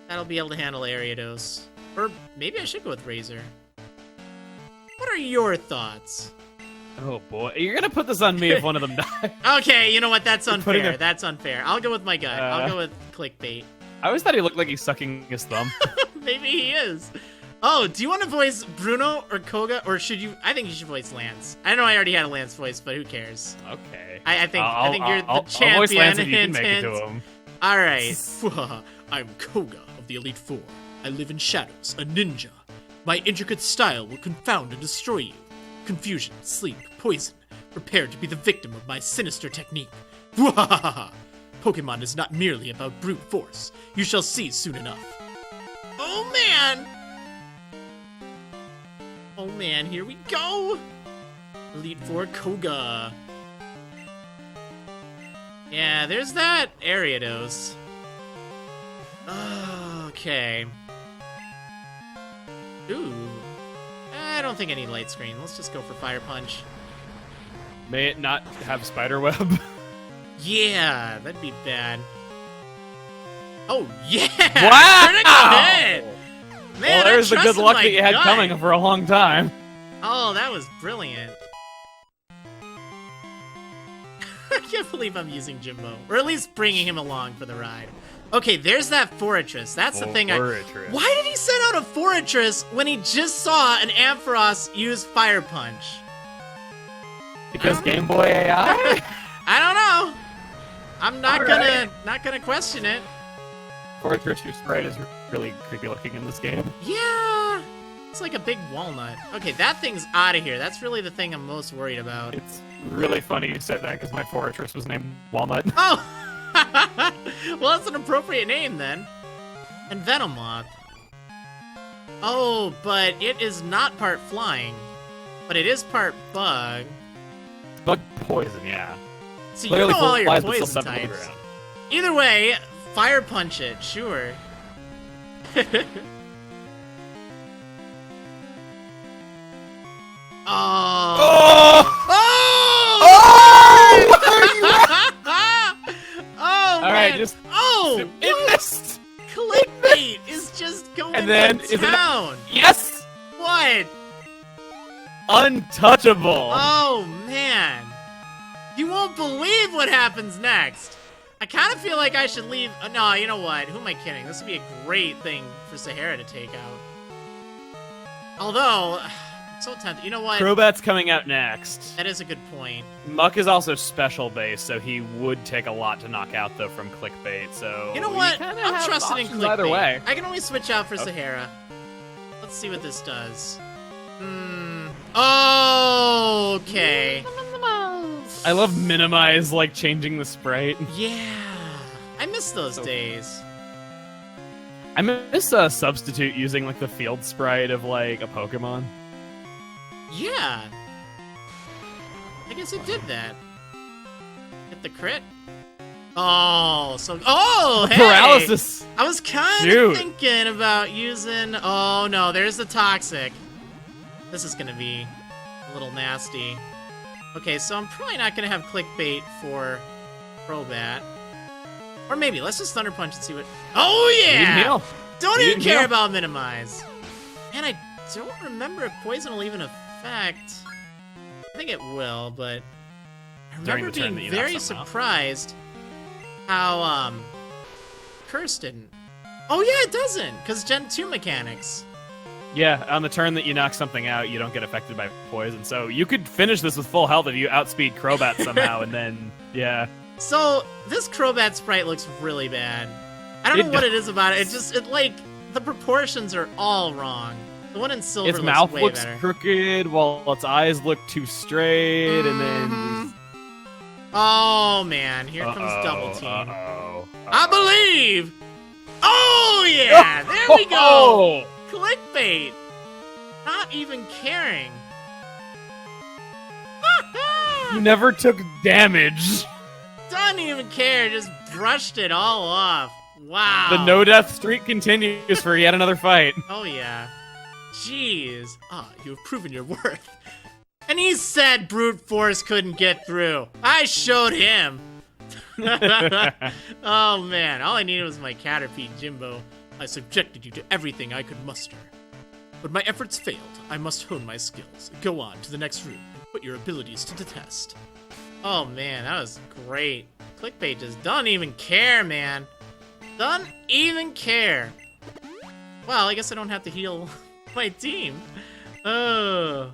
[SPEAKER 1] that'll be able to handle Ariados. Or maybe I should go with Razor. What are your thoughts?
[SPEAKER 2] Oh boy, you're gonna put this on me if one of them dies.
[SPEAKER 1] Okay, you know what? That's unfair. That's unfair. I'll go with my gut. I'll go with Clickbait.
[SPEAKER 2] I always thought he looked like he's sucking his thumb.
[SPEAKER 1] Maybe he is. Oh, do you want to voice Bruno or Koga, or should you? I think you should voice Lance. I know I already had a Lance voice, but who cares?
[SPEAKER 2] Okay.
[SPEAKER 1] I think you're the champion.
[SPEAKER 2] I'll voice Lance and you can make it to him.
[SPEAKER 1] All right. I'm Koga of of the Elite Four. I live in shadows, a ninja. My intricate style will confound and destroy you. Confusion, sleep, poison. Prepare to be the victim of my sinister technique. Wahahaha! Pokemon is not merely about brute force. You shall see soon enough. Oh man! Oh man, here we go! Elite Four Koga. Yeah, there's that Ariados. Okay. Ooh. I don't think I need Light Screen. Let's just go for Fire Punch.
[SPEAKER 2] May it not have Spiderweb?
[SPEAKER 1] Yeah, that'd be bad. Oh, yeah!
[SPEAKER 2] Wow!
[SPEAKER 1] Critical hit! Man,
[SPEAKER 2] Well, there's the
[SPEAKER 1] I
[SPEAKER 2] good
[SPEAKER 1] trusted
[SPEAKER 2] luck
[SPEAKER 1] my
[SPEAKER 2] that you had
[SPEAKER 1] gut.
[SPEAKER 2] coming for a long time.
[SPEAKER 1] Oh, that was brilliant. I can't believe I'm using Jimbo. Or at least bringing him along for the ride. Okay, there's that Forretress. That's the thing
[SPEAKER 2] Forretress.
[SPEAKER 1] Why did he send out a Forretress when he just saw an Ampharos use Fire Punch?
[SPEAKER 3] Because Game Boy AI?
[SPEAKER 1] I don't know. I'm not gonna question it.
[SPEAKER 3] Fortress, your sprite is really creepy looking in this game.
[SPEAKER 1] Yeah. It's like a big walnut. Okay, that thing's out of here. That's really the thing I'm most worried about.
[SPEAKER 3] It's really funny you said that because my Fortress was named Walnut.
[SPEAKER 1] Oh! Well, that's an appropriate name then. And Venomoth. Oh, but it is not part flying. But it is part bug.
[SPEAKER 3] Bug poison, yeah.
[SPEAKER 1] So
[SPEAKER 3] Clearly
[SPEAKER 1] you know all your
[SPEAKER 3] flies, but still
[SPEAKER 1] poison
[SPEAKER 3] seven
[SPEAKER 1] types.
[SPEAKER 3] around.
[SPEAKER 1] Either way, Fire Punch it, sure. Oh! Oh! Oh!
[SPEAKER 3] All right,
[SPEAKER 1] man.
[SPEAKER 3] just
[SPEAKER 1] Oh!
[SPEAKER 3] it missed.
[SPEAKER 1] Clickbait is just going
[SPEAKER 3] And then
[SPEAKER 1] to
[SPEAKER 3] is it
[SPEAKER 1] town.
[SPEAKER 3] Yes,
[SPEAKER 1] What?
[SPEAKER 3] untouchable.
[SPEAKER 1] Oh man! You won't believe what happens next. I kind of feel like I should leave. No, you know what? Who am I kidding? This would be a great thing for Sahara to take out. Although, I'm so tempted. You know what?
[SPEAKER 2] Crobat's coming out next.
[SPEAKER 1] That is a good point.
[SPEAKER 2] Muck is also special base, so he would take a lot to knock out, though, from clickbait, so...
[SPEAKER 1] You know what?
[SPEAKER 2] kinda
[SPEAKER 1] I'm
[SPEAKER 2] have
[SPEAKER 1] trusting in
[SPEAKER 2] options
[SPEAKER 1] clickbait.
[SPEAKER 2] either way.
[SPEAKER 1] I can always switch out for
[SPEAKER 2] Okay.
[SPEAKER 1] Sahara. Let's see what this does. Oh, okay.
[SPEAKER 2] I love minimize, like, changing the sprite.
[SPEAKER 1] Yeah. I miss those
[SPEAKER 2] So-
[SPEAKER 1] days.
[SPEAKER 2] I miss substitute using, like, the field sprite of, like, a Pokemon.
[SPEAKER 1] Yeah. I guess it did that. Hit the crit. Oh, so hey!
[SPEAKER 2] Paralysis!
[SPEAKER 1] I was kind
[SPEAKER 2] Shoot.
[SPEAKER 1] of thinking about using. Oh no, there's the toxic. This is gonna be a little nasty. Okay, so I'm probably not gonna have clickbait for Crobat. Or maybe let's just Thunder Punch and see what. Oh
[SPEAKER 2] You
[SPEAKER 1] yeah!
[SPEAKER 2] didn't heal.
[SPEAKER 1] Don't
[SPEAKER 2] You
[SPEAKER 1] even
[SPEAKER 2] didn't
[SPEAKER 1] care
[SPEAKER 2] heal.
[SPEAKER 1] about minimize. And I don't remember if poison will even affect. I think it will, but I
[SPEAKER 2] During
[SPEAKER 1] remember
[SPEAKER 2] the turn that
[SPEAKER 1] being
[SPEAKER 2] you knock
[SPEAKER 1] very
[SPEAKER 2] something off.
[SPEAKER 1] surprised how Curse didn't. Oh yeah, it doesn't, because Gen 2 mechanics.
[SPEAKER 2] Yeah, on the turn that you knock something out, you don't get affected by poison, so you could finish this with full health if you outspeed Crobat somehow, and then, yeah.
[SPEAKER 1] So this Crobat sprite looks really bad. I don't know what it is about it. It like the proportions are all wrong. The one in silver
[SPEAKER 2] Its
[SPEAKER 1] looks
[SPEAKER 2] mouth
[SPEAKER 1] way
[SPEAKER 2] looks
[SPEAKER 1] better.
[SPEAKER 2] crooked, while its eyes look too straight, and then...
[SPEAKER 1] Mhm. Oh man, here comes double team.
[SPEAKER 2] Uh-oh.
[SPEAKER 1] I believe. Oh yeah, there we go.
[SPEAKER 2] Oh!
[SPEAKER 1] Clickbait. Not even caring.
[SPEAKER 2] You never took damage.
[SPEAKER 1] Doesn't even care. Just brushed it all off. Wow.
[SPEAKER 2] The no-death streak continues for yet another fight.
[SPEAKER 1] Oh yeah. Jeez. Ah, you have proven your worth. And he said brute force couldn't get through. I showed him. Oh man, all I needed was my Caterpie Jimbo. I subjected you to everything I could muster. But my efforts failed. I must hone my skills. Go on to the next room and put your abilities to the test. Oh man, that was great. Clickbait just don't even care, man. Don't even care. Well, I guess I don't have to heal my team. Oh.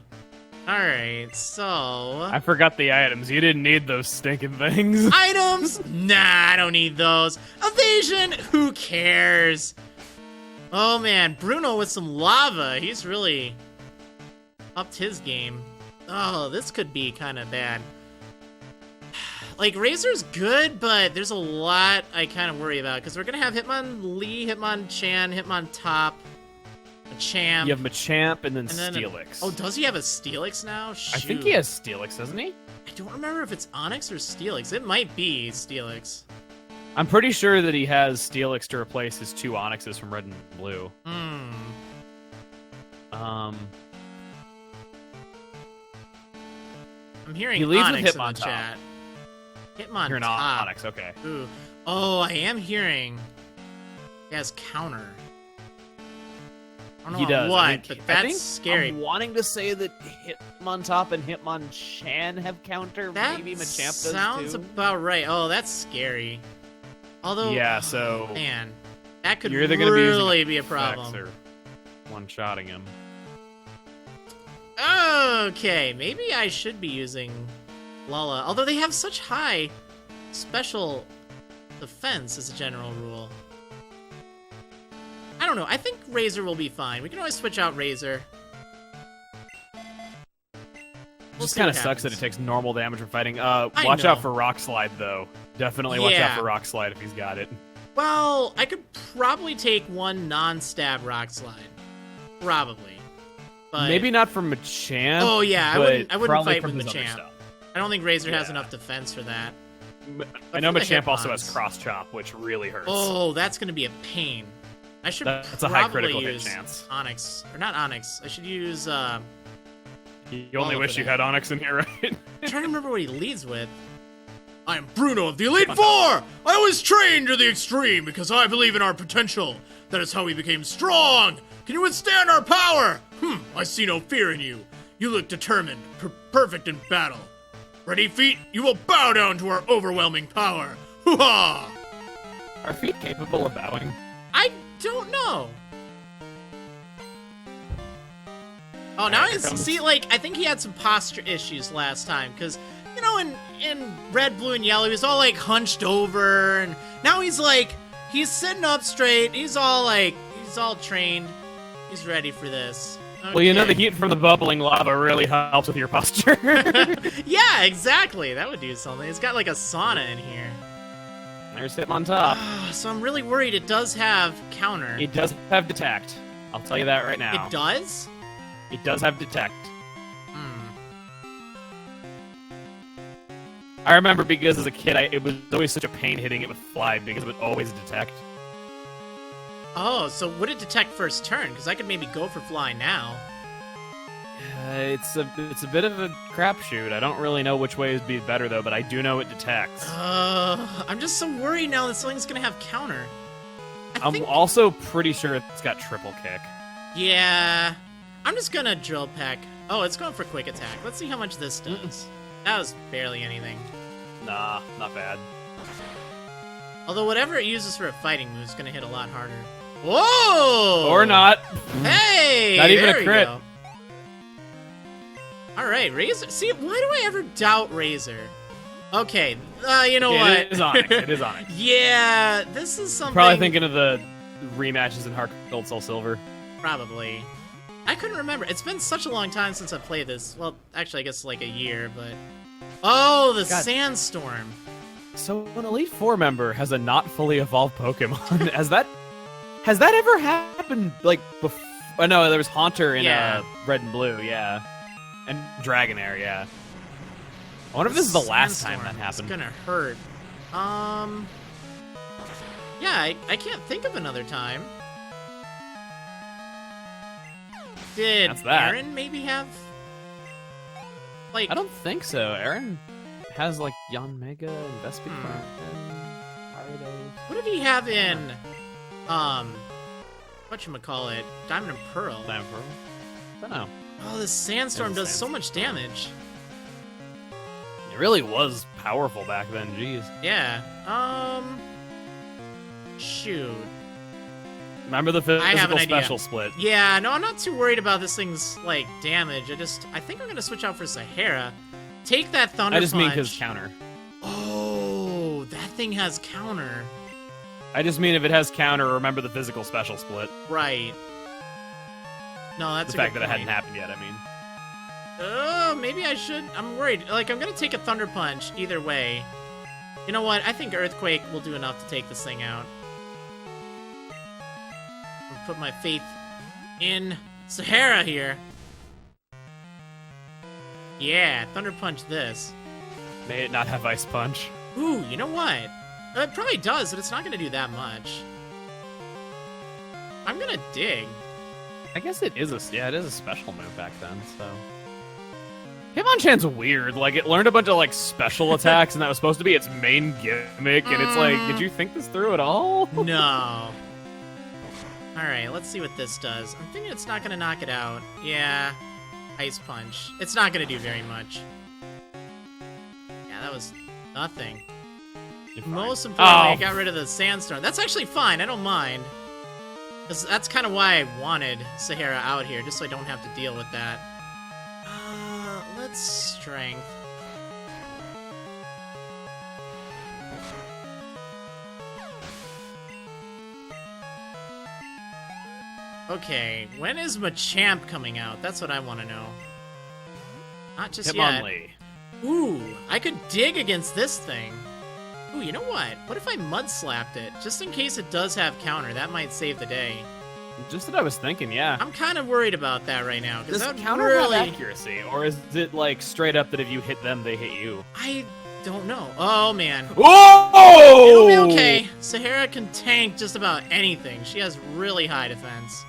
[SPEAKER 1] Alright, so...
[SPEAKER 2] I forgot the items. You didn't need those stinking things.
[SPEAKER 1] Items? Nah, I don't need those. Evasion? Who cares? Oh man, Bruno with some lava. He's really upped his game. Oh, this could be kind of bad. Like, Razor's good, but there's a lot I kind of worry about, because we're going to have Hitmonchan, Hitmonchan, Hitmontop, Machamp.
[SPEAKER 2] You have Machamp and then Steelix.
[SPEAKER 1] Oh, does he have a Steelix now? Shoot.
[SPEAKER 2] I think he has Steelix, doesn't he?
[SPEAKER 1] I don't remember if it's Onix or Steelix. It might be Steelix.
[SPEAKER 2] I'm pretty sure that he has Steelix to replace his 2 Onixes from Red and Blue.
[SPEAKER 1] I'm hearing
[SPEAKER 2] he leads
[SPEAKER 1] Onix
[SPEAKER 2] with
[SPEAKER 1] in the chat. Hitmontop.
[SPEAKER 2] You're not Onix, okay.
[SPEAKER 1] Ooh. Oh, I am hearing he has counter. I don't know
[SPEAKER 2] He does.
[SPEAKER 1] what, but that's scary.
[SPEAKER 2] I'm wanting to say that Hitmontop and Hitmonchan have counter.
[SPEAKER 1] That
[SPEAKER 2] Maybe Machamp does
[SPEAKER 1] sounds
[SPEAKER 2] too.
[SPEAKER 1] about right. Oh, that's scary. Although,
[SPEAKER 2] yeah, so
[SPEAKER 1] man, that could
[SPEAKER 2] you're either gonna
[SPEAKER 1] really
[SPEAKER 2] be
[SPEAKER 1] a problem.
[SPEAKER 2] Or one-shotting him.
[SPEAKER 1] Okay, maybe I should be using Lala. Although they have such high special defense as a general rule. I don't know. I think Razor will be fine. We can always switch out Razor.
[SPEAKER 2] Just kind of sucks that it takes normal damage from fighting. Watch out for Rock Slide, though. Definitely watch out for Rock Slide if he's got it.
[SPEAKER 1] Well, I could probably take one non-stab Rock Slide. Probably. But...
[SPEAKER 2] maybe not from Machamp.
[SPEAKER 1] Oh, yeah. I wouldn't fight with
[SPEAKER 2] Machamp.
[SPEAKER 1] I don't think Razor has enough defense for that.
[SPEAKER 2] I know Machamp also has Cross Chop, which really hurts.
[SPEAKER 1] Oh, that's going to be a pain. I should
[SPEAKER 2] that's
[SPEAKER 1] probably
[SPEAKER 2] a high critical hit chance.
[SPEAKER 1] Onix. Or not Onix. I should use...
[SPEAKER 2] you only wish you had Onix in here, right?
[SPEAKER 1] I'm trying to remember what he leads with. I am Bruno of the Elite Four! I always train to the extreme because I believe in our potential. That is how we became strong! Can you withstand our power? I see no fear in you. You look determined, perfect in battle. Ready, feet? You will bow down to our overwhelming power. Hoo-ha!
[SPEAKER 3] Are feet capable of bowing?
[SPEAKER 1] I don't know. Oh, now he's... see, like, I think he had some posture issues last time, because... you know, in red, blue, and yellow, he was all, like, hunched over, and now he's, like, he's sitting up straight, he's all, like, he's all trained, he's ready for this. Okay.
[SPEAKER 2] Well, you know, the heat from the bubbling lava really helps with your posture.
[SPEAKER 1] Yeah, exactly, that would do something. It's got, like, a sauna in here.
[SPEAKER 2] There's Hitmontop.
[SPEAKER 1] So I'm really worried it does have counter.
[SPEAKER 2] It does have Detect. I'll tell you that right now.
[SPEAKER 1] It does?
[SPEAKER 2] It does have Detect. I remember because as a kid, it was always such a pain hitting it with Fly because it would always Detect.
[SPEAKER 1] Oh, so would it detect first turn? Because I could maybe go for Fly now.
[SPEAKER 2] It's a bit of a crapshoot. I don't really know which way would be better though, but I do know it detects.
[SPEAKER 1] I'm just so worried now that something's gonna have counter.
[SPEAKER 2] I'm also pretty sure it's got triple kick.
[SPEAKER 1] Yeah, I'm just gonna drill peck. Oh, it's going for quick attack. Let's see how much this does. That was barely anything.
[SPEAKER 2] Nah, not bad.
[SPEAKER 1] Although whatever it uses for a fighting move is gonna hit a lot harder. Whoa!
[SPEAKER 2] Or not.
[SPEAKER 1] Hey!
[SPEAKER 2] Not even
[SPEAKER 1] there
[SPEAKER 2] a crit.
[SPEAKER 1] Go. All right, Razor. See, why do I ever doubt Razor? Okay, you know what?
[SPEAKER 2] It is Onix. It is Onix.
[SPEAKER 1] Yeah, this is something...
[SPEAKER 2] Probably thinking of the rematches in Heart Gold, Soul Silver.
[SPEAKER 1] Probably. I couldn't remember. It's been such a long time since I've played this. Well, actually, I guess like a year, but... oh, the Sandstorm.
[SPEAKER 2] So an Elite Four member has a not fully evolved Pokemon. Has that ever happened, like, before? Oh, no, there was Haunter in Red and Blue, yeah. And Dragonair, yeah. I wonder if this is the last time that happened.
[SPEAKER 1] It's gonna hurt. Yeah, I can't think of another time. Did Aaron maybe have... like...
[SPEAKER 2] I don't think so. Aaron has, like, Yanmega and Vespiquen and Gyarados.
[SPEAKER 1] What did he have in, whatchamacallit, Diamond and Pearl?
[SPEAKER 2] Diamond and Pearl? I don't know.
[SPEAKER 1] Oh, this Sandstorm does so much damage.
[SPEAKER 2] It really was powerful back then, jeez.
[SPEAKER 1] Yeah, shoot.
[SPEAKER 2] Remember the physical special split?
[SPEAKER 1] Yeah, no, I'm not too worried about this thing's, like, damage. I think I'm gonna switch out for Sahara. Take that Thunder Punch.
[SPEAKER 2] I just mean his counter.
[SPEAKER 1] Oh, that thing has counter.
[SPEAKER 2] I just mean if it has counter, remember the physical special split.
[SPEAKER 1] Right. No, that's
[SPEAKER 2] The
[SPEAKER 1] a
[SPEAKER 2] fact
[SPEAKER 1] good
[SPEAKER 2] that it
[SPEAKER 1] point.
[SPEAKER 2] hadn't happened yet, I mean.
[SPEAKER 1] Oh, maybe I should. I'm worried. Like, I'm gonna take a Thunder Punch either way. You know what? I think Earthquake will do enough to take this thing out. I'll put my faith in Sahara here. Yeah, Thunder Punch this.
[SPEAKER 2] May it not have Ice Punch.
[SPEAKER 1] Ooh, you know what? It probably does, but it's not gonna do that much. I'm gonna dig.
[SPEAKER 2] I guess it is a special move back then, so. Hitmonchan's weird. Like, it learned a bunch of, like, special attacks, and that was supposed to be its main gimmick, and it's like, did you think this through at all?
[SPEAKER 1] No. Alright, let's see what this does. I'm thinking it's not gonna knock it out. Yeah. Ice Punch. It's not gonna do very much. Yeah, that was nothing. Most importantly, I got rid of the Sandstorm. That's actually fine, I don't mind. Because that's kind of why I wanted Sahara out here, just so I don't have to deal with that. Let's Strength. Okay, when is Machamp coming out? That's what I want to know. Not just yet.
[SPEAKER 2] Hitmonlee.
[SPEAKER 1] Ooh, I could dig against this thing. Ooh, you know what? What if I Mud Slapped it? Just in case it does have counter, that might save the day.
[SPEAKER 2] Just what I was thinking, yeah.
[SPEAKER 1] I'm kind of worried about that right now.
[SPEAKER 2] Does
[SPEAKER 1] that
[SPEAKER 2] counter
[SPEAKER 1] really...
[SPEAKER 2] have accuracy, or is it, like, straight up that if you hit them, they hit you?
[SPEAKER 1] I don't know. Oh, man.
[SPEAKER 2] Whoa!
[SPEAKER 1] It'll be okay. Sahara can tank just about anything. She has really high defense.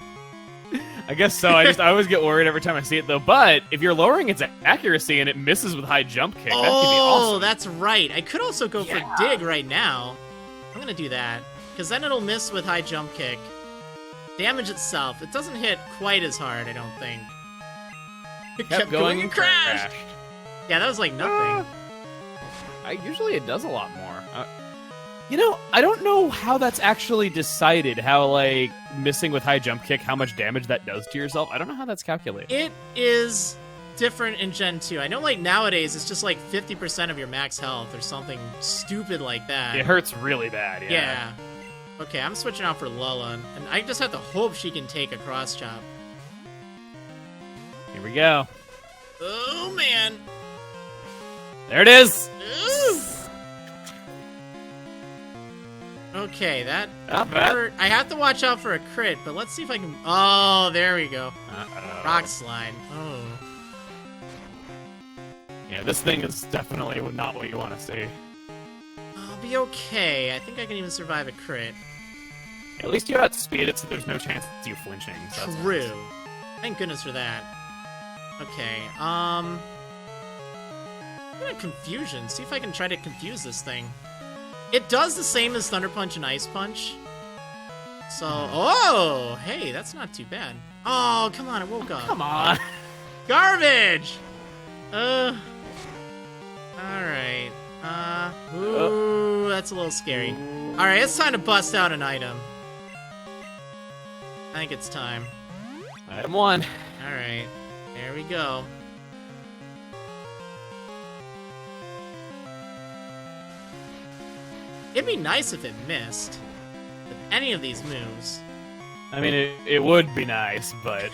[SPEAKER 2] I guess so. I always get worried every time I see it, though. But if you're lowering its accuracy and it misses with high jump kick, that could be awesome.
[SPEAKER 1] Oh, that's right. I could also go for dig right now. I'm gonna do that, because then it'll miss with high jump kick. Damage itself, it doesn't hit quite as hard, I don't think. It kept going and crashed. Yeah, that was like nothing.
[SPEAKER 2] Usually it does a lot more. You know, I don't know how that's actually decided, how, like, missing with high jump kick, how much damage that does to yourself. I don't know how that's calculated.
[SPEAKER 1] It is different in Gen 2. I know, like, nowadays it's just like 50% of your max health or something stupid like that.
[SPEAKER 2] It hurts really bad, yeah.
[SPEAKER 1] Yeah. Okay, I'm switching out for Lula, and I just have to hope she can take a cross chop.
[SPEAKER 2] Here we go.
[SPEAKER 1] Oh, man.
[SPEAKER 2] There it is!
[SPEAKER 1] Ooh. Okay, that
[SPEAKER 2] Not bad.
[SPEAKER 1] hurt. I have to watch out for a crit, but let's see if I can... Oh, there we go.
[SPEAKER 2] Uh-oh.
[SPEAKER 1] Rock Slide. Oh.
[SPEAKER 2] Yeah, this thing is definitely not what you want to see.
[SPEAKER 1] I'll be okay. I think I can even survive a crit.
[SPEAKER 2] At least you outspeed it, so there's no chance of you flinching. So that's
[SPEAKER 1] True.
[SPEAKER 2] nice.
[SPEAKER 1] Thank goodness for that. Okay, I'm gonna Confusion. See if I can try to confuse this thing. It does the same as Thunder Punch and Ice Punch. So, oh, hey, that's not too bad. Oh, come on, it woke up.
[SPEAKER 2] Come on.
[SPEAKER 1] Garbage! Alright. Ooh, that's a little scary. Alright, it's time to bust out an item. I think it's time.
[SPEAKER 2] Item 1.
[SPEAKER 1] Alright, there we go. It'd be nice if it missed with any of these moves.
[SPEAKER 2] I mean, it would be nice, but...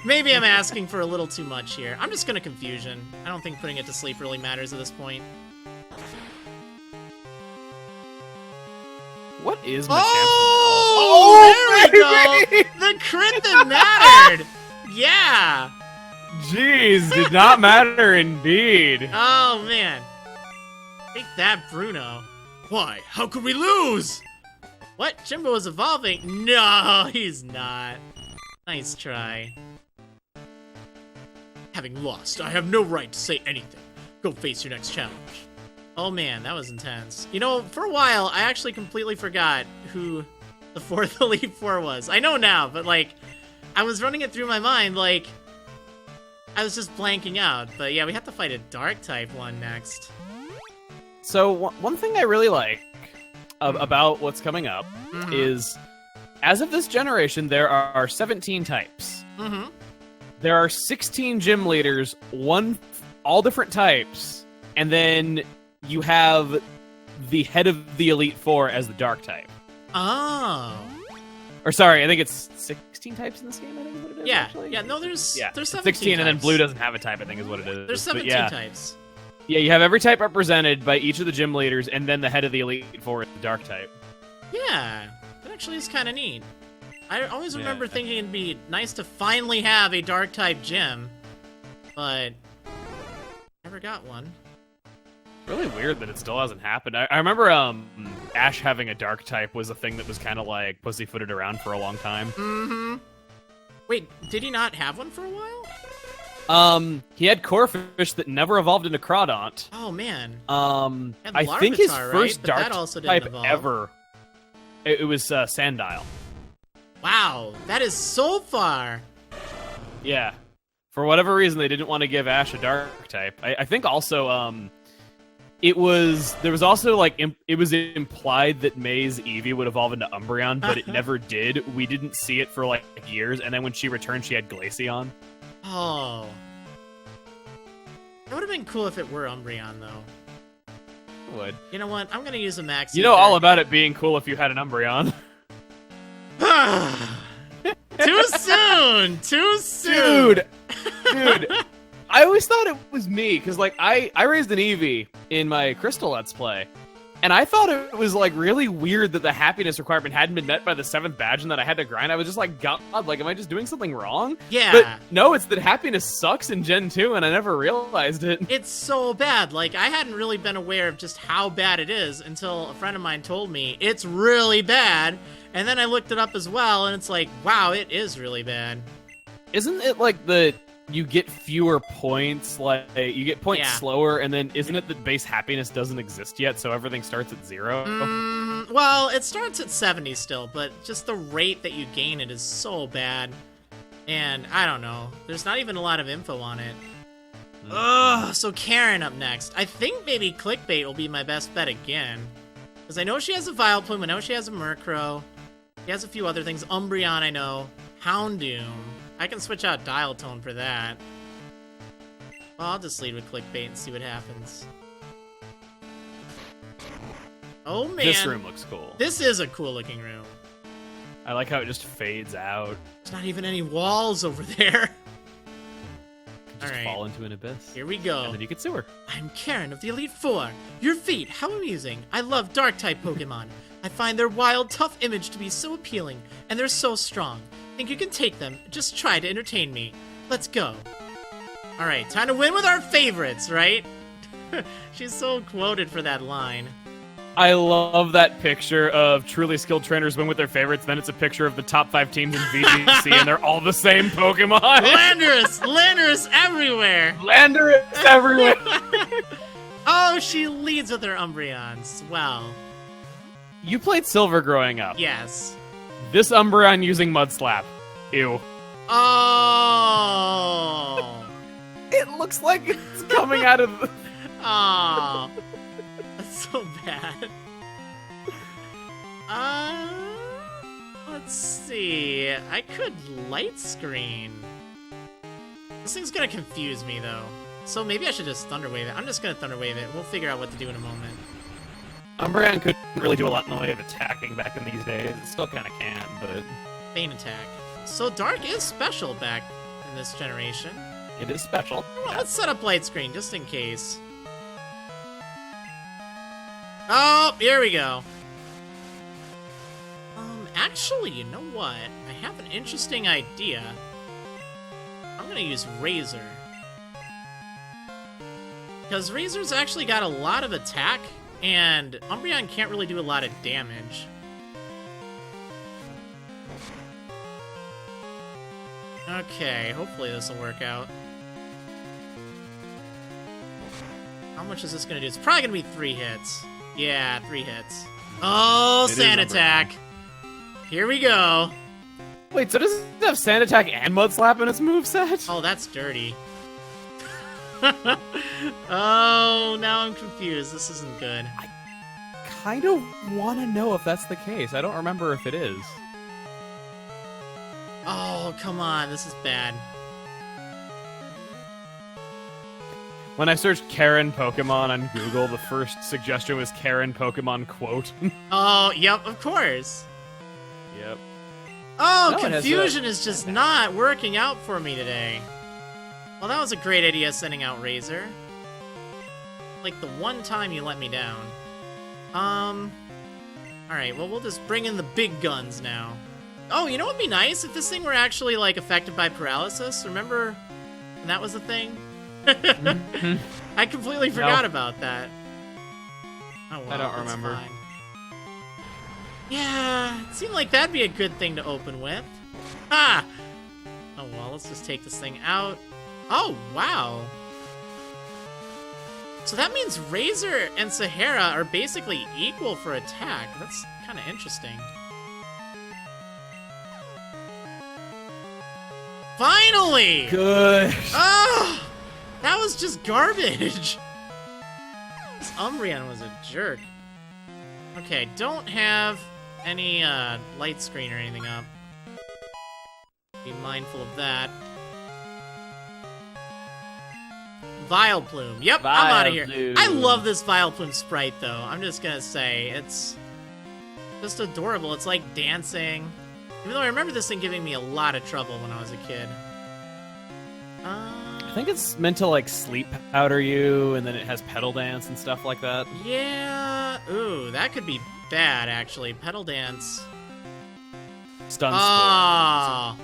[SPEAKER 1] Maybe I'm asking for a little too much here. I'm just gonna Confusion. I don't think putting it to sleep really matters at this point.
[SPEAKER 2] What is my
[SPEAKER 1] Oh, there we go! The crit that mattered! Yeah!
[SPEAKER 2] Jeez, did not matter indeed.
[SPEAKER 1] Oh, man. Take that, Bruno. Why? How could we lose? What? Jimbo is evolving? No, he's not. Nice try. Having lost, I have no right to say anything. Go face your next challenge. Oh man, that was intense. You know, for a while, I actually completely forgot who the fourth Elite Four was. I know now, but like, I was running it through my mind, like, I was just blanking out. But yeah, we have to fight a Dark-type one next.
[SPEAKER 2] So, one thing I really like about what's coming up is, as of this generation, there are 17 types. There are 16 gym leaders, all different types, and then you have the head of the Elite Four as the Dark type.
[SPEAKER 1] Oh.
[SPEAKER 2] Or sorry, I think it's 16 types in this game, I think is what it is,
[SPEAKER 1] Yeah.
[SPEAKER 2] actually.
[SPEAKER 1] Yeah, no, there's 17
[SPEAKER 2] 16, and then
[SPEAKER 1] types.
[SPEAKER 2] blue doesn't have a type, I think is what it is.
[SPEAKER 1] There's 17
[SPEAKER 2] But
[SPEAKER 1] types.
[SPEAKER 2] Yeah, you have every type represented by each of the gym leaders, and then the head of the Elite Four is the dark type.
[SPEAKER 1] Yeah, that actually is kind of neat. I always remember
[SPEAKER 2] Yeah.
[SPEAKER 1] thinking it'd be nice to finally have a dark type gym, but never got one.
[SPEAKER 2] Really weird that it still hasn't happened. I remember Ash having a dark type was a thing that was kind of like pussyfooted around for a long time.
[SPEAKER 1] Mm-hmm. Wait, did he not have one for a while?
[SPEAKER 2] He had Corphish that never evolved into Crawdaunt.
[SPEAKER 1] Oh man.
[SPEAKER 2] I
[SPEAKER 1] Larvitar,
[SPEAKER 2] think his
[SPEAKER 1] right?
[SPEAKER 2] first
[SPEAKER 1] But
[SPEAKER 2] dark
[SPEAKER 1] that also didn't
[SPEAKER 2] type
[SPEAKER 1] evolve.
[SPEAKER 2] ever. It was Sandile.
[SPEAKER 1] Wow, that is so far.
[SPEAKER 2] Yeah. For whatever reason, they didn't want to give Ash a dark type. I think also there was also like it was implied that May's Eevee would evolve into Umbreon, but it never did. We didn't see it for like years, and then when she returned, she had Glaceon.
[SPEAKER 1] Oh. That would have been cool if it were Umbreon, though.
[SPEAKER 2] Would.
[SPEAKER 1] You know what? I'm gonna use a Max.
[SPEAKER 2] You know all about it being cool if you had an Umbreon.
[SPEAKER 1] Too soon! Too soon!
[SPEAKER 2] Dude, I always thought it was me, because like I raised an Eevee in my Crystal Let's Play, and I thought it was like really weird that the happiness requirement hadn't been met by the 7th badge and that I had to grind. I was just like, God, like, am I just doing something wrong?
[SPEAKER 1] Yeah.
[SPEAKER 2] But no, it's that happiness sucks in Gen 2, and I never realized it.
[SPEAKER 1] It's so bad. Like, I hadn't really been aware of just how bad it is until a friend of mine told me it's really bad. And then I looked it up as well, and it's like, wow, it is really bad.
[SPEAKER 2] Isn't it like you get fewer points, like you get points
[SPEAKER 1] Yeah.
[SPEAKER 2] slower, and then isn't it that base happiness doesn't exist yet, so everything starts at 0?
[SPEAKER 1] Well, it starts at 70 still, but just the rate that you gain it is so bad. And I don't know. There's not even a lot of info on it. Ugh, so Karen up next. I think maybe Clickbait will be my best bet again. Because I know she has a Vileplume, I know she has a Murkrow. She has a few other things. Umbreon, I know. Houndoom. I can switch out Dial Tone for that. Well, I'll just lead with Clickbait and see what happens. Oh, man.
[SPEAKER 2] This room looks cool.
[SPEAKER 1] This is a cool looking room.
[SPEAKER 2] I like how it just fades out.
[SPEAKER 1] There's not even any walls over there.
[SPEAKER 2] Just
[SPEAKER 1] Alright.
[SPEAKER 2] fall into an abyss.
[SPEAKER 1] Here we go.
[SPEAKER 2] And then you can sue her.
[SPEAKER 1] I'm Karen of the Elite Four. Your feet, how amusing. I love Dark-type Pokemon. I find their wild, tough image to be so appealing, and they're so strong. Think you can take them? Just try to entertain me. Let's go. Alright, time to win with our favorites, right? She's so quoted for that line.
[SPEAKER 2] I love that picture of truly skilled trainers win with their favorites. Then it's a picture of the top 5 teams in VGC, and they're all the same Pokemon.
[SPEAKER 1] Landorus everywhere.
[SPEAKER 2] Landorus everywhere.
[SPEAKER 1] Oh, she leads with her Umbreons. Wow.
[SPEAKER 2] You played Silver growing up.
[SPEAKER 1] Yes.
[SPEAKER 2] This Umbreon using Mud Slap. Ew.
[SPEAKER 1] Oh.
[SPEAKER 2] It looks like it's coming out of the...
[SPEAKER 1] Oh. That's so bad. Let's see. I could light screen. This thing's gonna confuse me though. So maybe I should just Thunder Wave it. I'm just gonna Thunder Wave it. We'll figure out what to do in a moment.
[SPEAKER 3] Umbreon couldn't really do a lot in the way of attacking back in these days. It still kind of can, but
[SPEAKER 1] Feint Attack. So Dark is special back in this generation.
[SPEAKER 3] it is special.
[SPEAKER 1] Well, let's set up light screen just in case. Oh, here we go. Actually, you know what? I have an interesting idea. I'm gonna use Razor. Because Razor's actually got a lot of attack, and Umbreon can't really do a lot of damage. Okay, hopefully this will work out. How much is this gonna do? It's probably gonna be 3 hits. Yeah, 3 hits. Oh,
[SPEAKER 2] It is
[SPEAKER 1] Sand
[SPEAKER 2] Umbreon.
[SPEAKER 1] Attack. Here we go.
[SPEAKER 2] Wait, so does it have Sand Attack and Mud Slap in its moveset?
[SPEAKER 1] Oh, that's dirty. Oh, now I'm confused. This isn't good.
[SPEAKER 2] Kind of want to know if that's the case. I don't remember if it is.
[SPEAKER 1] Oh, come on. This is bad.
[SPEAKER 2] When I searched Karen Pokemon on Google, the first suggestion was Karen Pokemon quote.
[SPEAKER 1] Oh, yep, of course.
[SPEAKER 2] Yep.
[SPEAKER 1] Oh,
[SPEAKER 2] No, it has
[SPEAKER 1] confusion is just not working out for me today. Well, that was a great idea, sending out Razor. Like, the one time you let me down. Alright, well, we'll just bring in the big guns now. Oh, you know what would be nice? If this thing were actually, like, affected by paralysis. Remember when that was a thing? I completely forgot about that. Oh, well,
[SPEAKER 2] I don't
[SPEAKER 1] that's
[SPEAKER 2] remember.
[SPEAKER 1] fine. Yeah, it seemed like that'd be a good thing to open with. Ah! Oh, well, let's just take this thing out. Oh, wow. So that means Razor and Sahara are basically equal for attack. That's kind of interesting. Finally!
[SPEAKER 2] Good.
[SPEAKER 1] Oh! That was just garbage! This Umbreon was a jerk. Okay, don't have any light screen or anything up. Be mindful of that. Vileplume. Yep, I'm out of here.
[SPEAKER 2] Vileplume.
[SPEAKER 1] I love this Vileplume sprite, though. I'm just gonna say, it's just adorable. It's like dancing. Even though I remember this thing giving me a lot of trouble when I was a kid.
[SPEAKER 2] I think it's meant to, like, sleep powder you, and then it has pedal dance and stuff like that.
[SPEAKER 1] Yeah. Ooh, that could be bad, actually. Pedal dance.
[SPEAKER 2] Stun
[SPEAKER 1] Oh.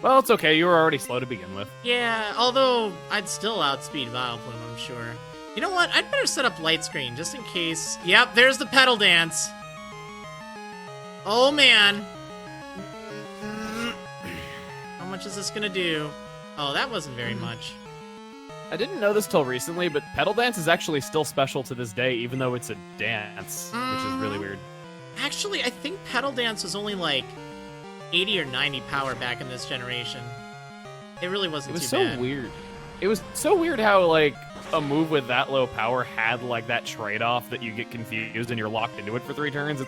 [SPEAKER 2] Well, it's okay. You were already slow to begin with.
[SPEAKER 1] Yeah, although I'd still outspeed Vileplume, I'm sure. You know what? I'd better set up light screen, just in case. Yep, there's the pedal dance. Oh, man. How much is this gonna do? Oh, that wasn't very much.
[SPEAKER 2] I didn't know this till recently, but pedal dance is actually still special to this day, even though it's a dance, which is really weird.
[SPEAKER 1] Actually, I think pedal dance was only like 80 or 90 power back in this generation. It really wasn't
[SPEAKER 2] It was
[SPEAKER 1] too
[SPEAKER 2] so
[SPEAKER 1] bad.
[SPEAKER 2] weird. It was so weird how, like, a move with that low power had, like, that trade-off that you get confused and you're locked into it for 3 turns.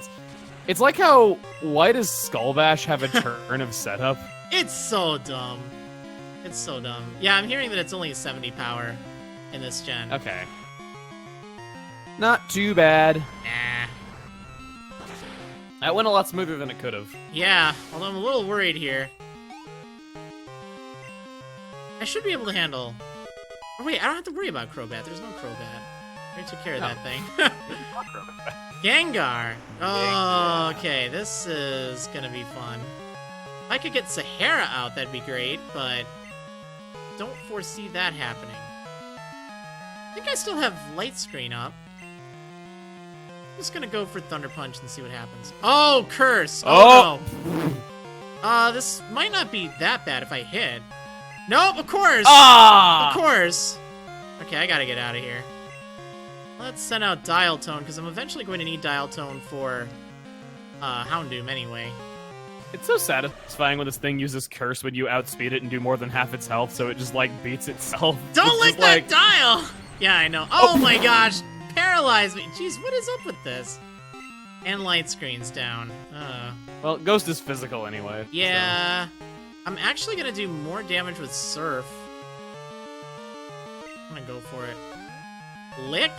[SPEAKER 2] It's like how, why does Skull Bash have a turn of setup?
[SPEAKER 1] It's so dumb. It's so dumb. Yeah, I'm hearing that it's only 70 power in this gen.
[SPEAKER 2] Okay. Not too bad.
[SPEAKER 1] Nah.
[SPEAKER 2] That went a lot smoother than it could have.
[SPEAKER 1] Yeah, although I'm a little worried here. I should be able to handle... Oh, wait, I don't have to worry about Crobat. There's no Crobat. I already took care of that thing. Gengar. Oh, okay. This is gonna be fun. If I could get Sahara out, that'd be great, but don't foresee that happening. I think I still have Light Screen up. I'm just gonna go for Thunder Punch and see what happens. Oh, Curse! Oh, no! This might not be that bad if I hit. Nope, of course!
[SPEAKER 2] Ah!
[SPEAKER 1] Of course! Okay, I gotta get out of here. Let's send out Dial Tone, because I'm eventually going to need Dial Tone for Houndoom anyway.
[SPEAKER 2] It's so satisfying when this thing uses Curse when you outspeed it and do more than half its health, so it just, like, beats itself.
[SPEAKER 1] Don't
[SPEAKER 2] It's
[SPEAKER 1] lick
[SPEAKER 2] just
[SPEAKER 1] that
[SPEAKER 2] like,
[SPEAKER 1] dial! Yeah, I know. Oh my gosh! Paralyze me! Jeez, what is up with this? And light screen's down.
[SPEAKER 2] Well, Ghost is physical anyway.
[SPEAKER 1] Yeah. I'm actually gonna do more damage with Surf. I'm gonna go for it. Lick?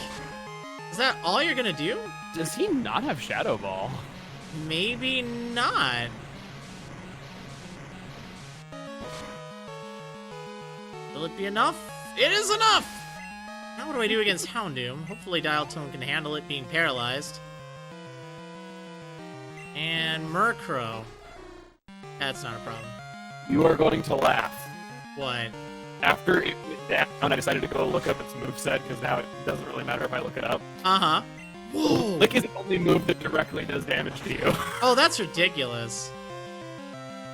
[SPEAKER 1] Is that all you're gonna do?
[SPEAKER 2] So. Does he not have Shadow Ball?
[SPEAKER 1] Maybe not. Will it be enough? It is enough! Now what do I do against Houndoom? Hopefully Dial Tone can handle it being paralyzed. And Murkrow. That's not a problem.
[SPEAKER 3] You are going to laugh.
[SPEAKER 1] What?
[SPEAKER 3] After it went down, I decided to go look up its moveset, because now it doesn't really matter if I look it up.
[SPEAKER 1] Uh-huh. Whoa!
[SPEAKER 3] Lick is the only move that directly does damage to you.
[SPEAKER 1] Oh, that's ridiculous.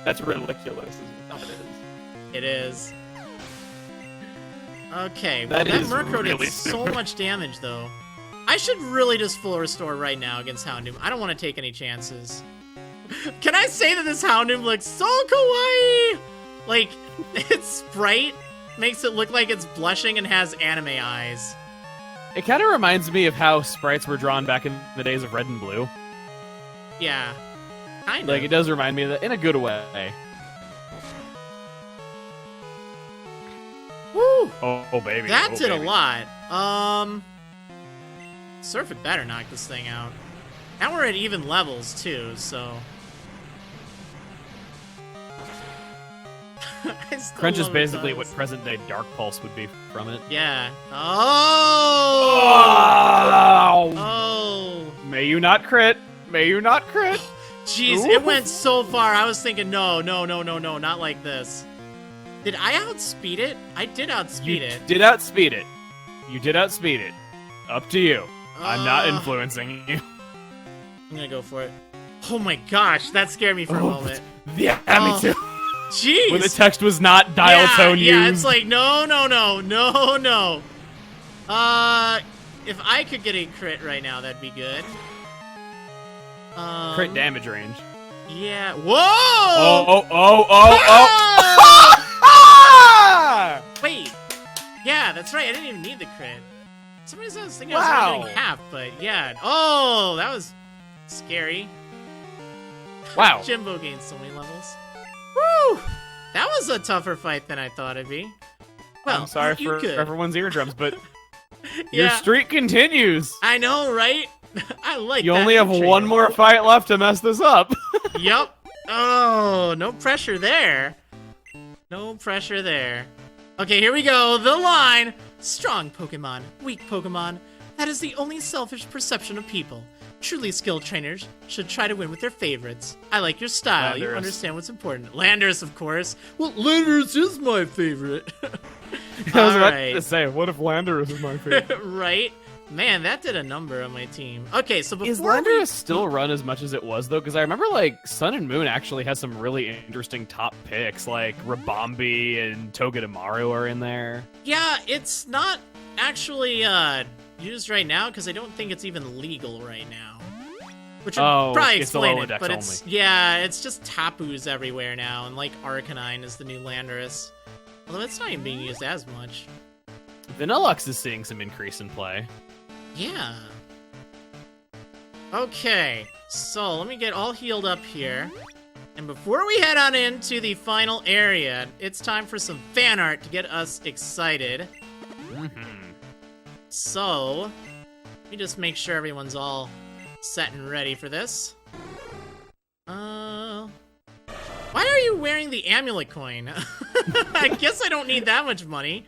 [SPEAKER 3] That's ridiculous, is what that is.
[SPEAKER 1] It is. Okay, well,
[SPEAKER 3] That
[SPEAKER 1] that
[SPEAKER 3] is
[SPEAKER 1] Murkrow did
[SPEAKER 3] really
[SPEAKER 1] so
[SPEAKER 3] stupid.
[SPEAKER 1] much damage, though. I should really just full restore right now against Houndoom. I don't want to take any chances. Can I say that this Houndoom looks so kawaii? Like, its sprite makes it look like it's blushing and has anime eyes.
[SPEAKER 2] It kind of reminds me of how sprites were drawn back in the days of Red and Blue.
[SPEAKER 1] Yeah. Kind of.
[SPEAKER 2] Like, it does remind me of that in a good way.
[SPEAKER 1] Woo!
[SPEAKER 2] Oh baby.
[SPEAKER 1] That
[SPEAKER 2] oh,
[SPEAKER 1] did
[SPEAKER 2] baby.
[SPEAKER 1] a lot. Surf had better knock this thing out. Now we're at even levels, too, so...
[SPEAKER 2] Crunch is basically what present-day Dark Pulse would be from it.
[SPEAKER 1] Yeah. Oh! Oh!
[SPEAKER 2] May you not crit. May you not crit.
[SPEAKER 1] Jeez, it went so far. I was thinking, no, not like this. Did I outspeed it? I did outspeed it.
[SPEAKER 2] You did outspeed it. You did outspeed it. Up to you. I'm not influencing you.
[SPEAKER 1] I'm gonna go for it. Oh my gosh, that scared me for a moment.
[SPEAKER 2] Yeah, me too.
[SPEAKER 1] Jeez.
[SPEAKER 2] When the text was not dial tone used.
[SPEAKER 1] Yeah, it's like, no. If I could get a crit right now, that'd be good.
[SPEAKER 2] Crit damage range.
[SPEAKER 1] Yeah. Whoa!
[SPEAKER 2] Oh!
[SPEAKER 1] Wait. Yeah, that's right. I didn't even need the crit. Some reason I was thinking I was only getting half, but yeah. Oh, that was scary.
[SPEAKER 2] Wow.
[SPEAKER 1] Jimbo gained so many levels. Woo! That was a tougher fight than I thought it'd be. Well,
[SPEAKER 2] I'm sorry
[SPEAKER 1] you
[SPEAKER 2] for
[SPEAKER 1] could.
[SPEAKER 2] everyone's eardrums, but
[SPEAKER 1] Yeah.
[SPEAKER 2] your streak continues.
[SPEAKER 1] I know, right? I like
[SPEAKER 2] You
[SPEAKER 1] that
[SPEAKER 2] only have
[SPEAKER 1] entry.
[SPEAKER 2] one more fight left to mess this up.
[SPEAKER 1] Yup. Oh, no pressure there. No pressure there. Okay, here we go. The line. Strong Pokemon, weak Pokemon. That is the only selfish perception of people. Truly skilled trainers should try to win with their favorites. I like your style.
[SPEAKER 2] Landers.
[SPEAKER 1] You understand what's important. Landers, of course. Well, Landers is my favorite.
[SPEAKER 2] I was about
[SPEAKER 1] Alright.
[SPEAKER 2] to say, what if Landorus is my favorite?
[SPEAKER 1] Right? Man, that did a number on my team. Okay, so before
[SPEAKER 2] Is Landorus still run as much as it was, though? Because I remember, like, Sun and Moon actually has some really interesting top picks, like Rabombi and Togedemaru are in there.
[SPEAKER 1] Yeah, it's not actually used right now because I don't think it's even legal right now. Which would probably
[SPEAKER 2] it's the
[SPEAKER 1] explain
[SPEAKER 2] low
[SPEAKER 1] it,
[SPEAKER 2] index
[SPEAKER 1] but it's it's just Tapus everywhere now, and like Arcanine is the new Landorus. Although it's not even being used as much.
[SPEAKER 2] Vanillux is seeing some increase in play.
[SPEAKER 1] Yeah. Okay, so let me get all healed up here. And before we head on into the final area, it's time for some fan art to get us excited. So, let me just make sure everyone's all set and ready for this. Why are you wearing the amulet coin? I guess I don't need that much money.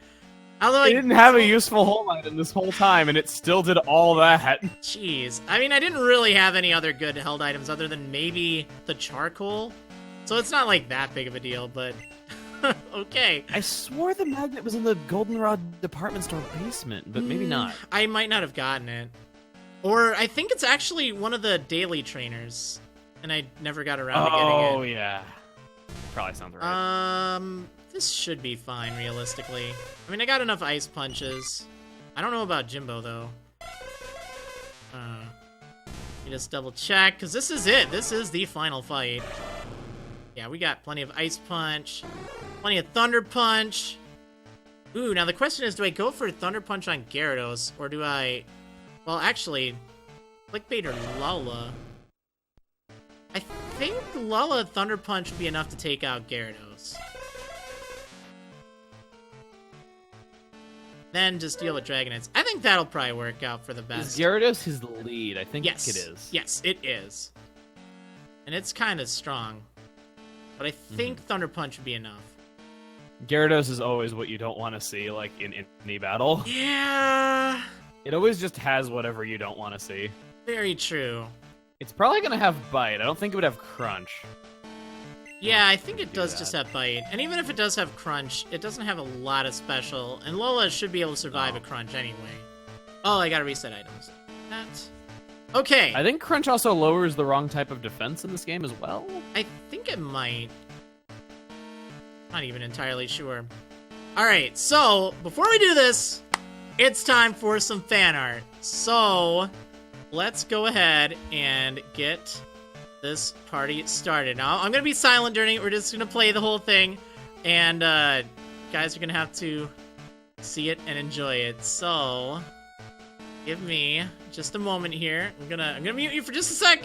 [SPEAKER 1] Although
[SPEAKER 2] I didn't have a useful home item this whole time, and it still did all that.
[SPEAKER 1] Jeez. I mean, I didn't really have any other good held items other than maybe the charcoal. So it's not like that big of a deal, but okay.
[SPEAKER 2] I swore the magnet was in the Goldenrod department store basement, but maybe not.
[SPEAKER 1] I might not have gotten it. Or I think it's actually one of the daily trainers, and I never got around to getting it.
[SPEAKER 2] Oh, yeah. Probably sounds right.
[SPEAKER 1] This should be fine, realistically. I mean, I got enough ice punches. I don't know about Jimbo, though. You just double check, because this is it. This is the final fight. Yeah, we got plenty of ice punch, plenty of thunder punch. Ooh, now the question is, do I go for thunder punch on Gyarados, or do I... Well, actually, Clickbait or Lala. I think Lala Thunder Punch would be enough to take out Gyarados. Then just deal with Dragonites. I think that'll probably work out for the best.
[SPEAKER 2] Is Gyarados his lead? I think it is.
[SPEAKER 1] Yes, it is. And it's kind of strong. But I think Thunder Punch would be enough.
[SPEAKER 2] Gyarados is always what you don't want to see, like, in any battle.
[SPEAKER 1] Yeah.
[SPEAKER 2] It always just has whatever you don't want to see.
[SPEAKER 1] Very true.
[SPEAKER 2] It's probably going to have Bite. I don't think it would have Crunch.
[SPEAKER 1] Yeah, I think it does just have Bite. And even if it does have Crunch, it doesn't have a lot of special. And Lola should be able to survive a Crunch anyway. Oh, I gotta reset items. Okay.
[SPEAKER 2] I think Crunch also lowers the wrong type of defense in this game as well.
[SPEAKER 1] I think it might. Not even entirely sure. Alright, so, before we do this, it's time for some fan art. So, let's go ahead and get this party started. Now, I'm gonna be silent during it. We're just gonna play the whole thing. And, guys are gonna have to see it and enjoy it. So, give me just a moment here. I'm gonna mute you for just a sec.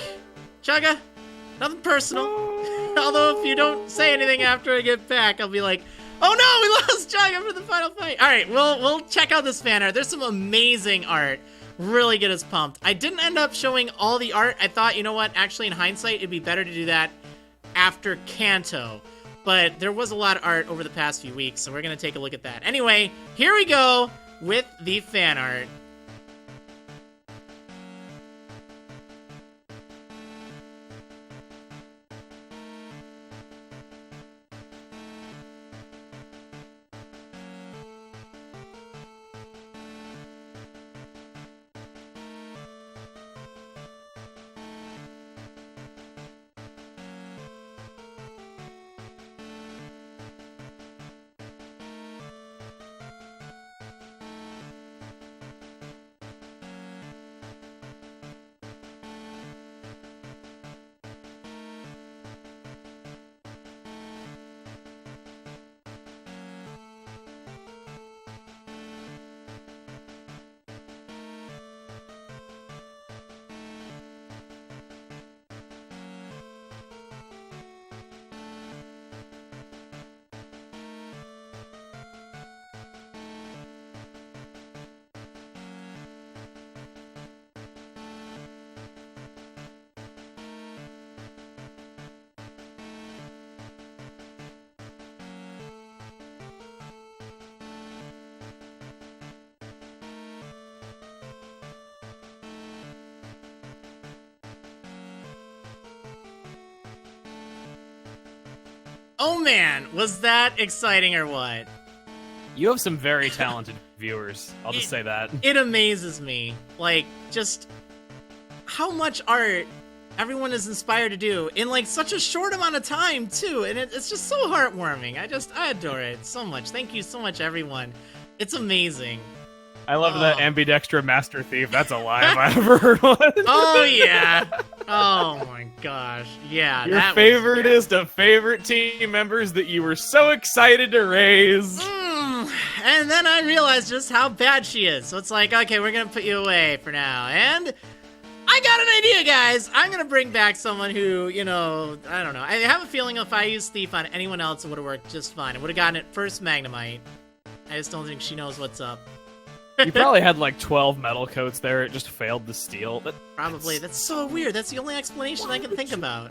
[SPEAKER 1] Chugga, nothing personal. Although if you don't say anything after I get back, I'll be like, Oh no, we lost Jug after the final fight. All right, we'll check out this fan art. There's some amazing art. Really get us pumped. I didn't end up showing all the art. I thought, you know what? Actually, in hindsight, it'd be better to do that after Kanto. But there was a lot of art over the past few weeks, so we're going to take a look at that. Anyway, here we go with the fan art. Oh man, was that exciting or what?
[SPEAKER 2] You have some very talented viewers. I'll just say that.
[SPEAKER 1] It amazes me, like, just how much art everyone is inspired to do in, like, such a short amount of time, too. And it's just so heartwarming. I adore it so much. Thank you so much, everyone. It's amazing.
[SPEAKER 2] I love that ambidextrous master thief. That's a lie if I ever heard one.
[SPEAKER 1] Oh, yeah. Oh, my gosh. Yeah.
[SPEAKER 2] Your favoriteest of favorite team members that you were so excited to raise.
[SPEAKER 1] And then I realized just how bad she is. So it's like, okay, we're going to put you away for now. And I got an idea, guys. I'm going to bring back someone who, you know, I don't know. I have a feeling if I used Thief on anyone else, it would have worked just fine. It would have gotten it first Magnemite. I just don't think she knows what's up.
[SPEAKER 2] You probably had like 12 metal coats there. It just failed to steal.
[SPEAKER 1] Probably. That's so weird. That's the only explanation I can think about.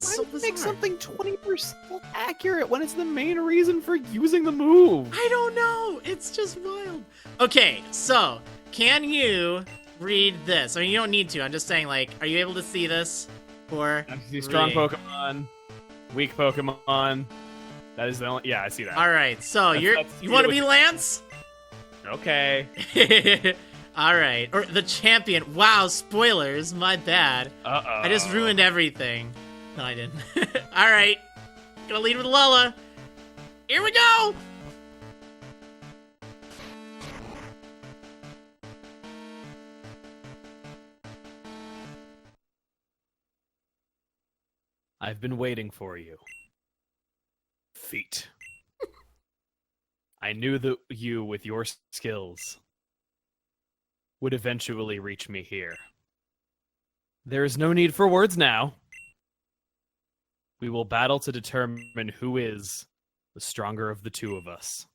[SPEAKER 2] Why would make something 20% accurate when it's the main reason for using the move?
[SPEAKER 1] I don't know. It's just wild. Okay, so can you read this? I mean, you don't need to. I'm just saying, like, are you able to see this? For
[SPEAKER 2] I see strong Pokemon, weak Pokemon. That is the only. Yeah, I see that.
[SPEAKER 1] All right, so you want to be Lance?
[SPEAKER 2] Okay.
[SPEAKER 1] All right, or the champion. Wow, spoilers. My bad.
[SPEAKER 2] Uh-oh.
[SPEAKER 1] I just ruined everything. No, I didn't. All right, gonna lead with Lala. Here we go.
[SPEAKER 2] I've been waiting for you. Feet. I knew that you, with your skills, would eventually reach me here. There is no need for words now. We will battle to determine who is the stronger of the two of us.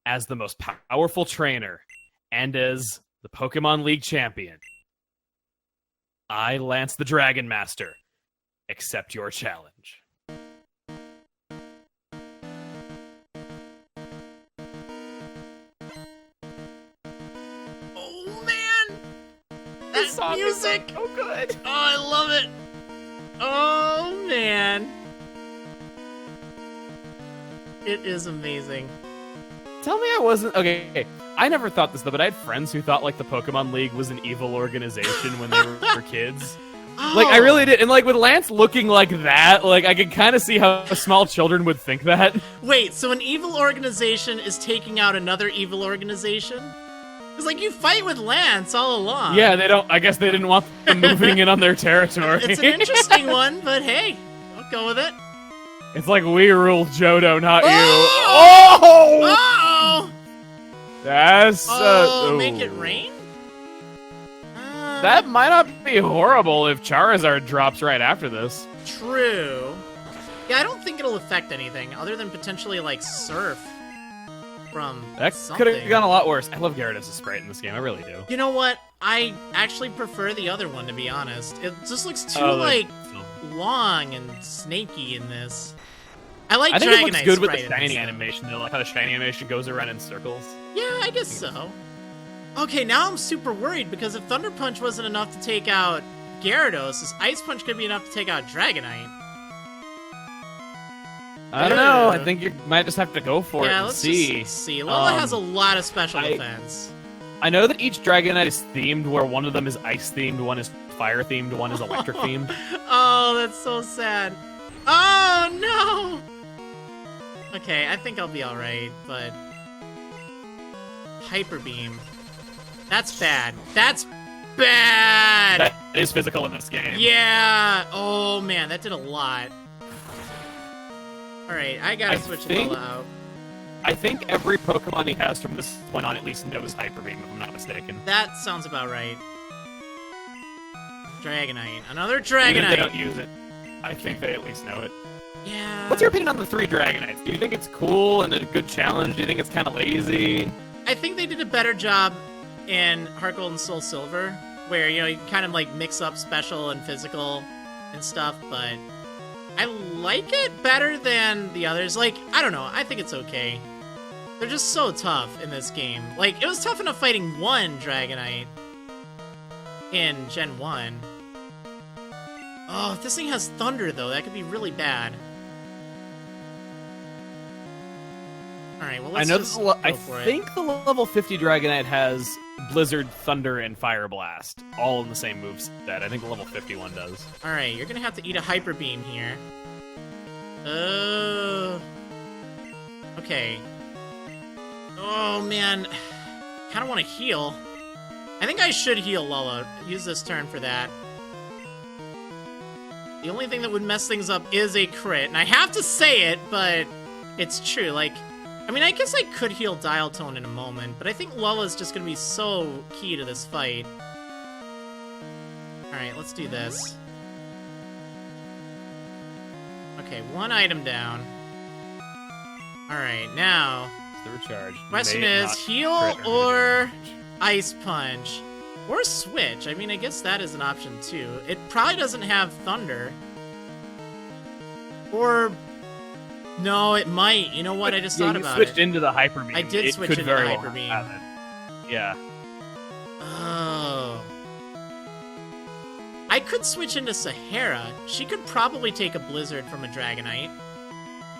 [SPEAKER 2] As the most powerful trainer, and as the Pokemon League champion, I, Lance the Dragon Master, accept your challenge.
[SPEAKER 1] That music!
[SPEAKER 2] So good!
[SPEAKER 1] Oh, I love it! Oh, man. It is amazing.
[SPEAKER 2] Tell me I wasn't... Okay, I never thought this, though, but I had friends who thought, like, the Pokemon League was an evil organization when they were kids.
[SPEAKER 1] Oh.
[SPEAKER 2] Like, I really did. And, like, with Lance looking like that, like, I could kind of see how small children would think that.
[SPEAKER 1] Wait, so an evil organization is taking out another evil organization? Because, like, you fight with Lance all along.
[SPEAKER 2] Yeah, they don't... I guess they didn't want them moving in on their territory.
[SPEAKER 1] It's an interesting one, but hey, I'll go with it.
[SPEAKER 2] It's like, we rule Johto, not
[SPEAKER 1] you.
[SPEAKER 2] Oh!
[SPEAKER 1] Uh-oh!
[SPEAKER 2] That's...
[SPEAKER 1] make it rain?
[SPEAKER 2] That might not be horrible if Charizard drops right after this.
[SPEAKER 1] True. Yeah, I don't think it'll affect anything other than potentially like Surf from
[SPEAKER 2] That
[SPEAKER 1] something.
[SPEAKER 2] could have gone a lot worse. I love Gyarados' sprite in this game. I really do.
[SPEAKER 1] You know what? I actually prefer the other one, to be honest. It just looks too
[SPEAKER 2] like-
[SPEAKER 1] long and snaky in this. I like
[SPEAKER 2] I think it looks
[SPEAKER 1] Dragonite
[SPEAKER 2] good with the
[SPEAKER 1] sprite in
[SPEAKER 2] shiny
[SPEAKER 1] this, though.
[SPEAKER 2] animation, though. Like how the shiny animation goes around in circles.
[SPEAKER 1] Yeah, I guess so. Okay, now I'm super worried because if Thunder Punch wasn't enough to take out Gyarados, this Ice Punch could be enough to take out Dragonite.
[SPEAKER 2] I don't know. I think you might just have to go for it
[SPEAKER 1] Yeah,
[SPEAKER 2] and
[SPEAKER 1] let's
[SPEAKER 2] see.
[SPEAKER 1] just see. Lola has a lot of special
[SPEAKER 2] I-
[SPEAKER 1] defense.
[SPEAKER 2] I know that each Dragonite is themed, where one of them is ice themed, one is fire themed, one is electric themed.
[SPEAKER 1] Oh, that's so sad. Oh, no! Okay, I think I'll be alright, but... Hyper Beam. That's bad. That's bad!
[SPEAKER 2] That is physical in this game.
[SPEAKER 1] Yeah! Oh, man, that did a lot. Alright, I gotta switch Lola out.
[SPEAKER 2] I think every Pokemon he has from this point on at least knows Hyper Beam, if I'm not mistaken.
[SPEAKER 1] That sounds about right. Dragonite. Another
[SPEAKER 2] Even if they
[SPEAKER 1] Dragonite!
[SPEAKER 2] don't use it, I think they at least know it.
[SPEAKER 1] Yeah...
[SPEAKER 2] What's your opinion on the 3 Dragonites? Do you think it's cool and a good challenge? Do you think it's kind of lazy?
[SPEAKER 1] I think they did a better job in Heart Gold and Soul Silver, where, you know, you can kind of, like, mix up special and physical and stuff, but I like it better than the others. Like, I don't know, I think it's okay. They're just so tough in this game. Like, it was tough enough fighting one Dragonite in Gen 1. Oh, if this thing has Thunder, though, that could be really bad. Alright, well, let's just go
[SPEAKER 2] I
[SPEAKER 1] for it.
[SPEAKER 2] think the level 50 Dragonite has Blizzard, Thunder, and Fire Blast, all in the same moveset. I think the level 51 does.
[SPEAKER 1] Alright, you're gonna have to eat a Hyper Beam here. Okay. Oh, man. Kinda wanna heal. I think I should heal Lola. Use this turn for that. The only thing that would mess things up is a crit. And I have to say it, but it's true. Like, I mean, I guess I could heal Dial Tone in a moment, but I think Lola's just gonna be so key to this fight. Alright, let's do this. Okay, one item down. Alright, now,
[SPEAKER 2] It's the recharge.
[SPEAKER 1] question
[SPEAKER 2] May
[SPEAKER 1] is,
[SPEAKER 2] not
[SPEAKER 1] heal
[SPEAKER 2] crit
[SPEAKER 1] or
[SPEAKER 2] damage.
[SPEAKER 1] Ice Punch? Or Switch. I mean, I guess that is an option, too. It probably doesn't have Thunder. Or... No, it might. You know what? I just thought about
[SPEAKER 2] switched
[SPEAKER 1] it.
[SPEAKER 2] into the Hyper Beam.
[SPEAKER 1] I did
[SPEAKER 2] it
[SPEAKER 1] switch
[SPEAKER 2] could
[SPEAKER 1] into the
[SPEAKER 2] very well
[SPEAKER 1] Hyper Beam.
[SPEAKER 2] have it. Yeah.
[SPEAKER 1] Oh. I could switch into Sahara. She could probably take a Blizzard from a Dragonite.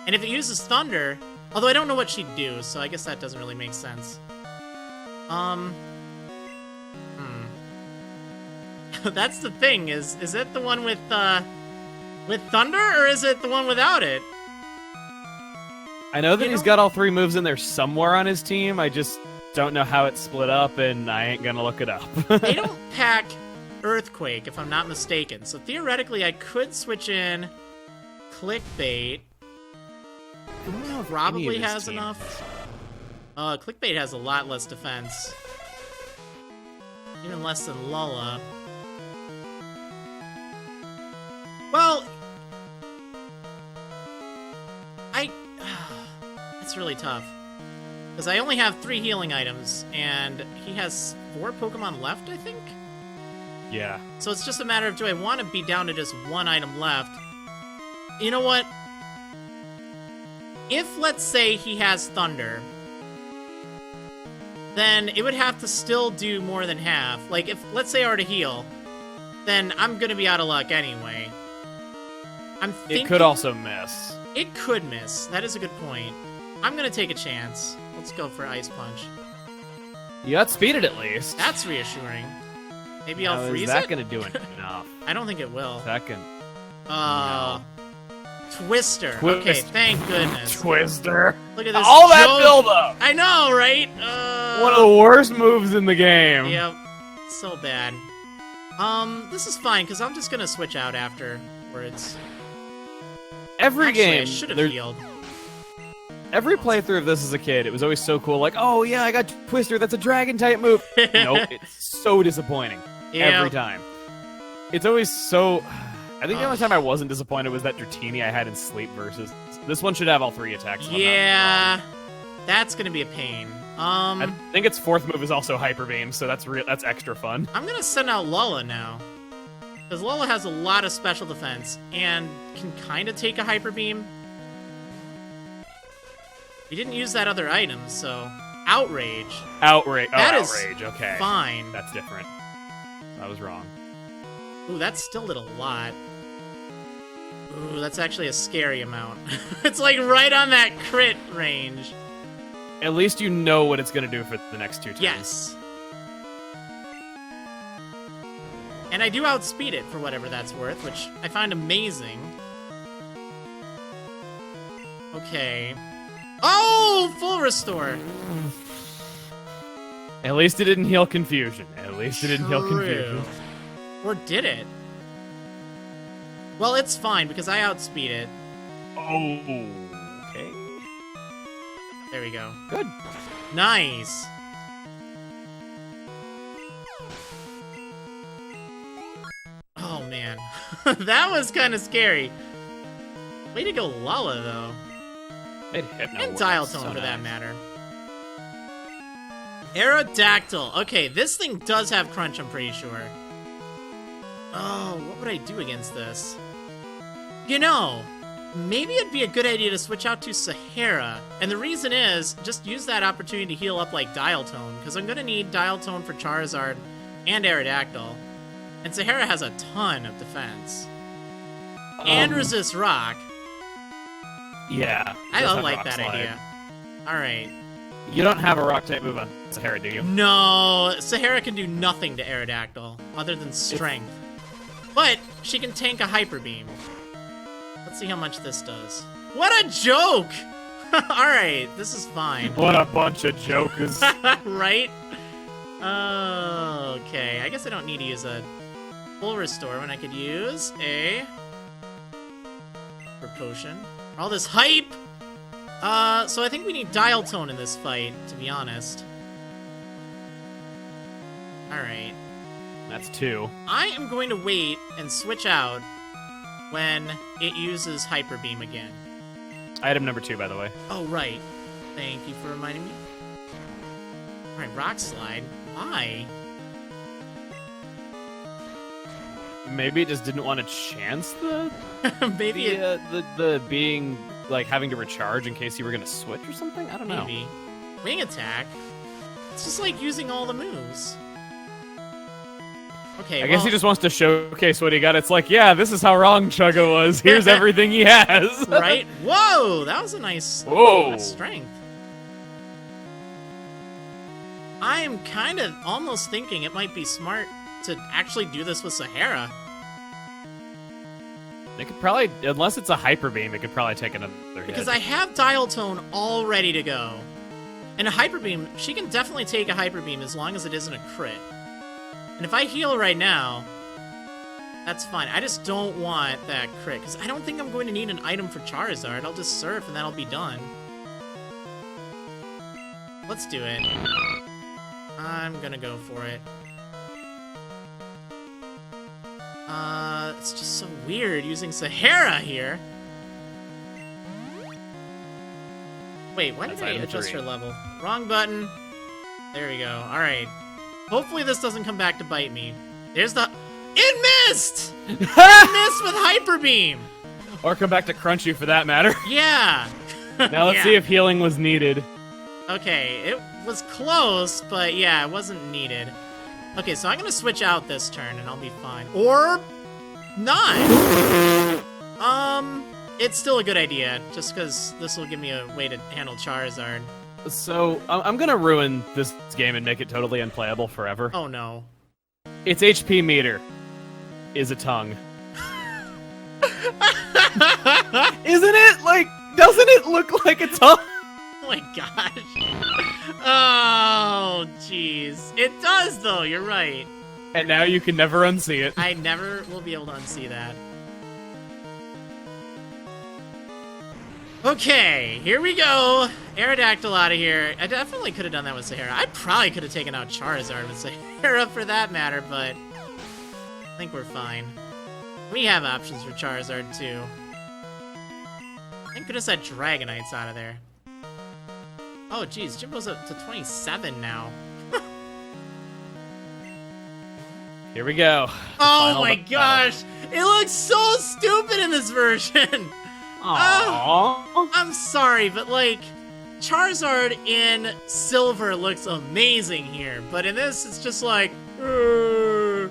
[SPEAKER 1] And if it uses Thunder... Although I don't know what she'd do, so I guess that doesn't really make sense. That's the thing, is it the one with Thunder, or is it the one without it?
[SPEAKER 2] I know that
[SPEAKER 1] You
[SPEAKER 2] he's
[SPEAKER 1] know-
[SPEAKER 2] got all 3 moves in there somewhere on his team. I just don't know how it's split up, and I ain't gonna look it up.
[SPEAKER 1] They don't pack Earthquake, if I'm not mistaken. So theoretically, I could switch in Clickbait.
[SPEAKER 2] I don't know if
[SPEAKER 1] Probably
[SPEAKER 2] any of his
[SPEAKER 1] has
[SPEAKER 2] team-
[SPEAKER 1] enough. Clickbait has a lot less defense. Even less than Lola. Well... It's really tough. Because I only have 3 healing items, and he has 4 Pokemon left, I think?
[SPEAKER 2] Yeah.
[SPEAKER 1] So it's just a matter of, do I want to be down to just 1 item left? You know what? If, let's say, he has Thunder, then it would have to still do more than half. Like, if, let's say I were to heal, then I'm gonna be out of luck anyway. I'm thinking...
[SPEAKER 2] It could also miss.
[SPEAKER 1] It could miss. That is a good point. I'm gonna take a chance. Let's go for Ice Punch.
[SPEAKER 2] You outspeed it at least.
[SPEAKER 1] That's reassuring. Maybe
[SPEAKER 2] Now,
[SPEAKER 1] I'll freeze
[SPEAKER 2] is that
[SPEAKER 1] it?
[SPEAKER 2] gonna do enough?
[SPEAKER 1] I don't think it will.
[SPEAKER 2] Second.
[SPEAKER 1] Twister. Okay, thank goodness.
[SPEAKER 2] Twister.
[SPEAKER 1] Look at this.
[SPEAKER 2] All that
[SPEAKER 1] joke.
[SPEAKER 2] build up.
[SPEAKER 1] I know, right?
[SPEAKER 2] One of the worst moves in the game.
[SPEAKER 1] Yep. So bad. This is fine, because I'm just gonna switch out afterwards.
[SPEAKER 2] Every
[SPEAKER 1] Actually, I
[SPEAKER 2] game,
[SPEAKER 1] should have
[SPEAKER 2] there-
[SPEAKER 1] healed.
[SPEAKER 2] every playthrough of this as a kid, it was always so cool. Like, oh yeah, I got Twister. That's a dragon type move. Nope, it's so disappointing
[SPEAKER 1] Yeah.
[SPEAKER 2] every time. It's always so. I think the only time I wasn't disappointed was that Dratini I had in Sleep versus. This one should have all 3 attacks.
[SPEAKER 1] Yeah, that's gonna be a pain.
[SPEAKER 2] I think its 4th move is also Hyper Beam, so that's extra fun.
[SPEAKER 1] I'm gonna send out Lola now. Because Lola has a lot of special defense and can kind of take a Hyper Beam. We didn't use that other item, so... Outrage.
[SPEAKER 2] Outrage. Oh,
[SPEAKER 1] That is
[SPEAKER 2] Outrage, okay.
[SPEAKER 1] fine.
[SPEAKER 2] That's different. I was wrong.
[SPEAKER 1] Ooh, that still did a lot. Ooh, that's actually a scary amount. It's like right on that crit range.
[SPEAKER 2] At least you know what it's going to do for the next 2 turns.
[SPEAKER 1] Yes. And I do outspeed it for whatever that's worth, which I find amazing. Okay. Oh, full restore.
[SPEAKER 2] At least it didn't heal Confusion. At least it didn't heal Confusion.
[SPEAKER 1] Or did it? Well, it's fine because I outspeed it.
[SPEAKER 2] Oh, okay.
[SPEAKER 1] There we go.
[SPEAKER 2] Good.
[SPEAKER 1] Nice. Oh, man. That was kind of scary. Way to go, Lala, though.
[SPEAKER 2] It Hypno
[SPEAKER 1] And
[SPEAKER 2] works
[SPEAKER 1] Dial
[SPEAKER 2] so
[SPEAKER 1] Tone, for that
[SPEAKER 2] nice.
[SPEAKER 1] matter. Aerodactyl. Okay, this thing does have Crunch, I'm pretty sure. Oh, what would I do against this? You know, maybe it'd be a good idea to switch out to Sahara. And the reason is, just use that opportunity to heal up like Dial Tone, because I'm going to need Dial Tone for Charizard and Aerodactyl. And Sahara has a ton of defense. And Resist Rock.
[SPEAKER 2] Yeah.
[SPEAKER 1] I
[SPEAKER 2] does
[SPEAKER 1] don't
[SPEAKER 2] have
[SPEAKER 1] like
[SPEAKER 2] Rock
[SPEAKER 1] that
[SPEAKER 2] Slide.
[SPEAKER 1] idea. Alright.
[SPEAKER 2] You don't have a Rock-type move on Sahara, do you?
[SPEAKER 1] No, Sahara can do nothing to Aerodactyl, other than Strength. But she can tank a Hyper Beam. Let's see how much this does. What a joke! Alright, this is fine.
[SPEAKER 2] What a bunch of jokers.
[SPEAKER 1] Right? Okay, I guess I don't need to use a full restore when I could use a... Potion. All this hype! So I think we need Dial Tone in this fight, to be honest. Alright.
[SPEAKER 2] That's 2.
[SPEAKER 1] I am going to wait and switch out when it uses Hyper Beam again.
[SPEAKER 2] Item number 2, by the way.
[SPEAKER 1] Oh, right. Thank you for reminding me. Alright, Rock Slide. Why?
[SPEAKER 2] Maybe it just didn't want to chance the
[SPEAKER 1] Maybe it...
[SPEAKER 2] the being like having to recharge in case you were gonna switch or something. I don't know.
[SPEAKER 1] Maybe. Wing Attack? It's just like using all the moves. Okay,
[SPEAKER 2] I guess he just wants to showcase what he got. It's like, yeah, this is how wrong Chugga was. Here's everything he has.
[SPEAKER 1] Right? Whoa! That was a nice
[SPEAKER 2] Whoa.
[SPEAKER 1] strength. I am kind of almost thinking it might be smart to actually do this with Sahara.
[SPEAKER 2] It could probably, unless it's a Hyper Beam, it could probably take another hit.
[SPEAKER 1] Because I have Dial Tone all ready to go. And a Hyper Beam, she can definitely take a Hyper Beam as long as it isn't a crit. And if I heal right now, that's fine. I just don't want that crit, because I don't think I'm going to need an item for Charizard. I'll just Surf and that'll be done. Let's do it. I'm gonna go for it. It's just so weird using Sahara here. Wait, why did I adjust her level? Wrong button. There we go. Alright. Hopefully this doesn't come back to bite me. There's the... It missed! It missed with Hyper Beam!
[SPEAKER 2] Or come back to crunch you for that matter.
[SPEAKER 1] Yeah!
[SPEAKER 2] Now let's see if healing was needed.
[SPEAKER 1] Okay, it was close, but yeah, it wasn't needed. Okay, so I'm gonna switch out this turn and I'll be fine. Or... not! It's still a good idea, just because this will give me a way to handle Charizard.
[SPEAKER 2] So, I'm gonna ruin this game and make it totally unplayable forever.
[SPEAKER 1] Oh no.
[SPEAKER 2] Its HP meter is a tongue. Isn't it? Like, doesn't it look like a tongue?
[SPEAKER 1] Oh my gosh. Oh, jeez. It does, though, you're right.
[SPEAKER 2] And now you can never unsee it.
[SPEAKER 1] I never will be able to unsee that. Okay, here we go. Aerodactyl out of here. I definitely could have done that with Sahara. I probably could have taken out Charizard with Sahara for that matter, but I think we're fine. We have options for Charizard, too. Thank goodness that Dragonite's out of there. Oh, geez, Jimbo's up to 27 now.
[SPEAKER 2] Here we go.
[SPEAKER 1] Oh my gosh! It looks so stupid in this version!
[SPEAKER 2] Aww.
[SPEAKER 1] I'm sorry, but like, Charizard in Silver looks amazing here, but in this, it's just like, I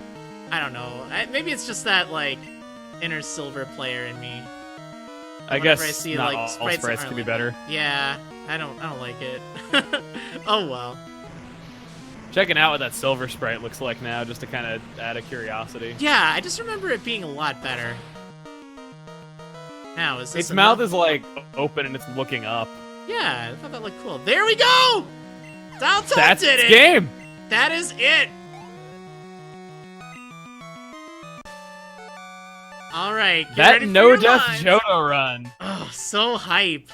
[SPEAKER 1] don't know. Maybe it's just that, like, inner Silver player in me.
[SPEAKER 2] I guess
[SPEAKER 1] I see,
[SPEAKER 2] not
[SPEAKER 1] like,
[SPEAKER 2] all sprites could be better.
[SPEAKER 1] Yeah, I don't like it. Oh well.
[SPEAKER 2] Checking out what that Silver sprite looks like now, just to kind of add a curiosity.
[SPEAKER 1] Yeah, I just remember it being a lot better. Now, is this
[SPEAKER 2] its mouth is like open and it's looking up.
[SPEAKER 1] Yeah, I thought that looked cool. There we go!
[SPEAKER 2] That's
[SPEAKER 1] did it!
[SPEAKER 2] game!
[SPEAKER 1] That is it! Alright, get
[SPEAKER 2] that
[SPEAKER 1] ready for
[SPEAKER 2] no
[SPEAKER 1] your
[SPEAKER 2] death
[SPEAKER 1] lines.
[SPEAKER 2] Johto run.
[SPEAKER 1] Oh, so hype.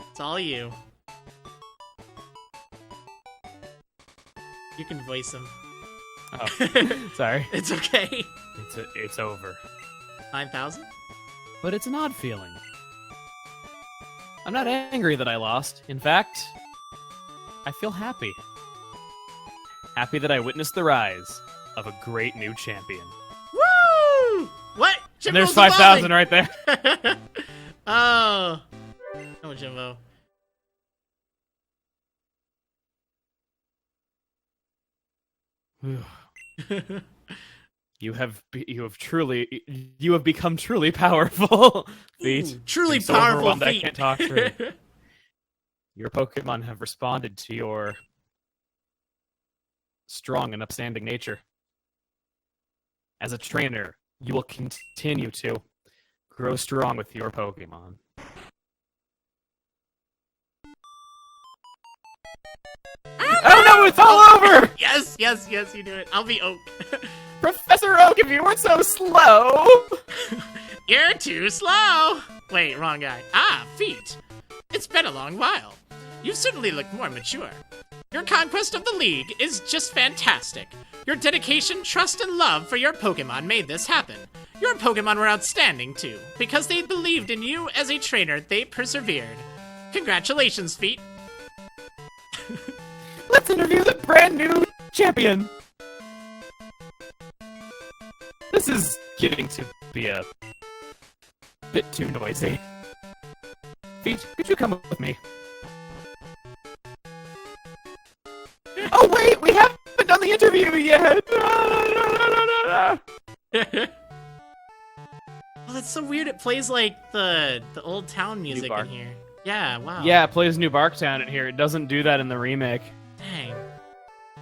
[SPEAKER 1] It's all you. You can voice him.
[SPEAKER 2] Oh, sorry.
[SPEAKER 1] It's okay.
[SPEAKER 2] It's over.
[SPEAKER 1] 9,000?
[SPEAKER 2] But it's an odd feeling. I'm not angry that I lost. In fact, I feel happy. Happy that I witnessed the rise of a great new champion.
[SPEAKER 1] Woo! What?
[SPEAKER 2] And there's
[SPEAKER 1] Jimbo's
[SPEAKER 2] 5,000 right there.
[SPEAKER 1] Oh. Oh, Jimbo.
[SPEAKER 2] You have become truly powerful. Feet.
[SPEAKER 1] Ooh, truly
[SPEAKER 2] I'm so
[SPEAKER 1] powerful
[SPEAKER 2] overwhelmed I
[SPEAKER 1] feet.
[SPEAKER 2] can't talk through. Your Pokemon have responded to your strong and upstanding nature. As a trainer, you will continue to grow strong with your Pokemon. Oh no, it's all over!
[SPEAKER 1] Yes, yes, yes, you do it. I'll be Oak.
[SPEAKER 2] Professor Oak, if you weren't so slow!
[SPEAKER 1] You're too slow. Wait, wrong guy. Ah, Feet. It's been a long while. You certainly look more mature. Your conquest of the league is just fantastic. Your dedication, trust, and love for your Pokemon made this happen. Your Pokemon were outstanding, too. Because they believed in you as a trainer, they persevered. Congratulations, Feet.
[SPEAKER 2] Let's interview the brand new champion! This is getting to be a bit too noisy. Feet, could you come with me? Oh wait, we haven't done the interview yet!
[SPEAKER 1] Oh, that's so weird. It plays like the old town music in here. Yeah, wow.
[SPEAKER 2] Yeah, it plays New Barktown in here. It doesn't do that in the remake.
[SPEAKER 1] Dang.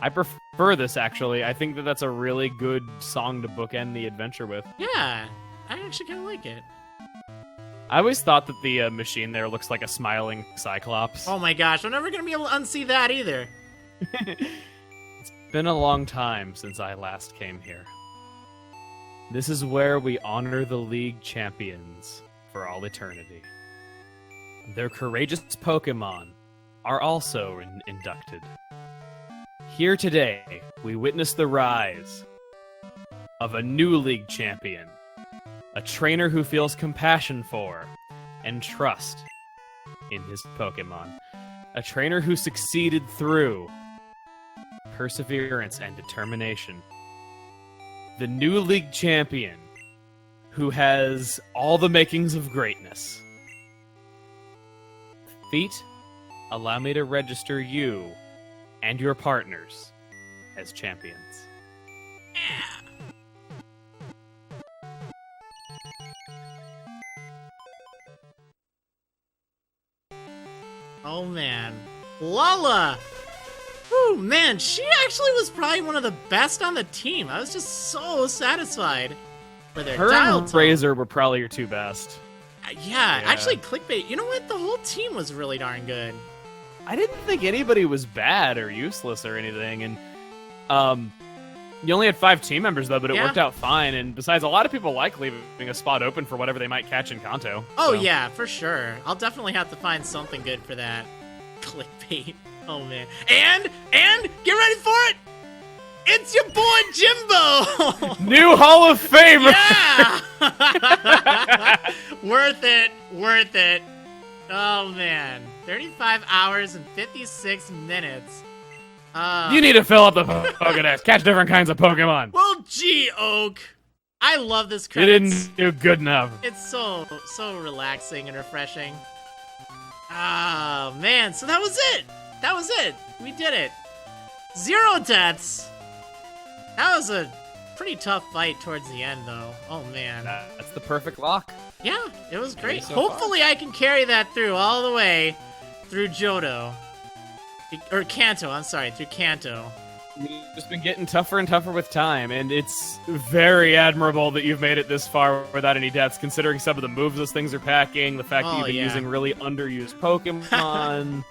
[SPEAKER 2] I prefer this, actually. I think that that's a really good song to bookend the adventure with.
[SPEAKER 1] Yeah, I actually kind of like it.
[SPEAKER 2] I always thought that the machine there looks like a smiling Cyclops.
[SPEAKER 1] Oh my gosh, I'm never going to be able to unsee that either.
[SPEAKER 2] It's been a long time since I last came here. This is where we honor the League champions for all eternity. Their courageous Pokemon are also inducted. Here today, we witness the rise of a new League champion, a trainer who feels compassion for and trust in his Pokemon, a trainer who succeeded through perseverance and determination. The new League champion who has all the makings of greatness. Feet, allow me to register you and your partners as champions.
[SPEAKER 1] Oh man. Lala! Whew, man, she actually was probably one of the best on the team. I was just so satisfied with her.
[SPEAKER 2] Her
[SPEAKER 1] Dial
[SPEAKER 2] and
[SPEAKER 1] tone.
[SPEAKER 2] Razor were probably your two best.
[SPEAKER 1] Yeah, actually, Clickbait. You know what? The whole team was really darn good.
[SPEAKER 2] I didn't think anybody was bad or useless or anything, and you only had 5 team members though, but it worked out fine. And besides, a lot of people like leaving a spot open for whatever they might catch in Kanto.
[SPEAKER 1] Oh
[SPEAKER 2] so.
[SPEAKER 1] yeah, for sure. I'll definitely have to find something good for that. Clickbait. Oh man. And get ready for it. It's your Jimbo!
[SPEAKER 2] New Hall of Famer!
[SPEAKER 1] Yeah! Worth it. Worth it. Oh, man. 35 hours and 56 minutes.
[SPEAKER 2] You need to fill up the Pokédex. Catch different kinds of Pokemon.
[SPEAKER 1] Well, gee, Oak. I love this
[SPEAKER 2] You
[SPEAKER 1] credits.
[SPEAKER 2] didn't do good enough.
[SPEAKER 1] It's so relaxing and refreshing. Oh, man. So that was it. That was it. We did it. 0 deaths. That was a pretty tough fight towards the end, though. Oh, man.
[SPEAKER 2] That's the perfect lock.
[SPEAKER 1] Yeah, it was great.
[SPEAKER 2] So
[SPEAKER 1] Hopefully I can carry that through all the way through Johto. Or Kanto, I'm sorry, through Kanto.
[SPEAKER 2] You've just been getting tougher and tougher with time, and it's very admirable that you've made it this far without any deaths, considering some of the moves those things are packing, the fact that you've been using really underused Pokemon,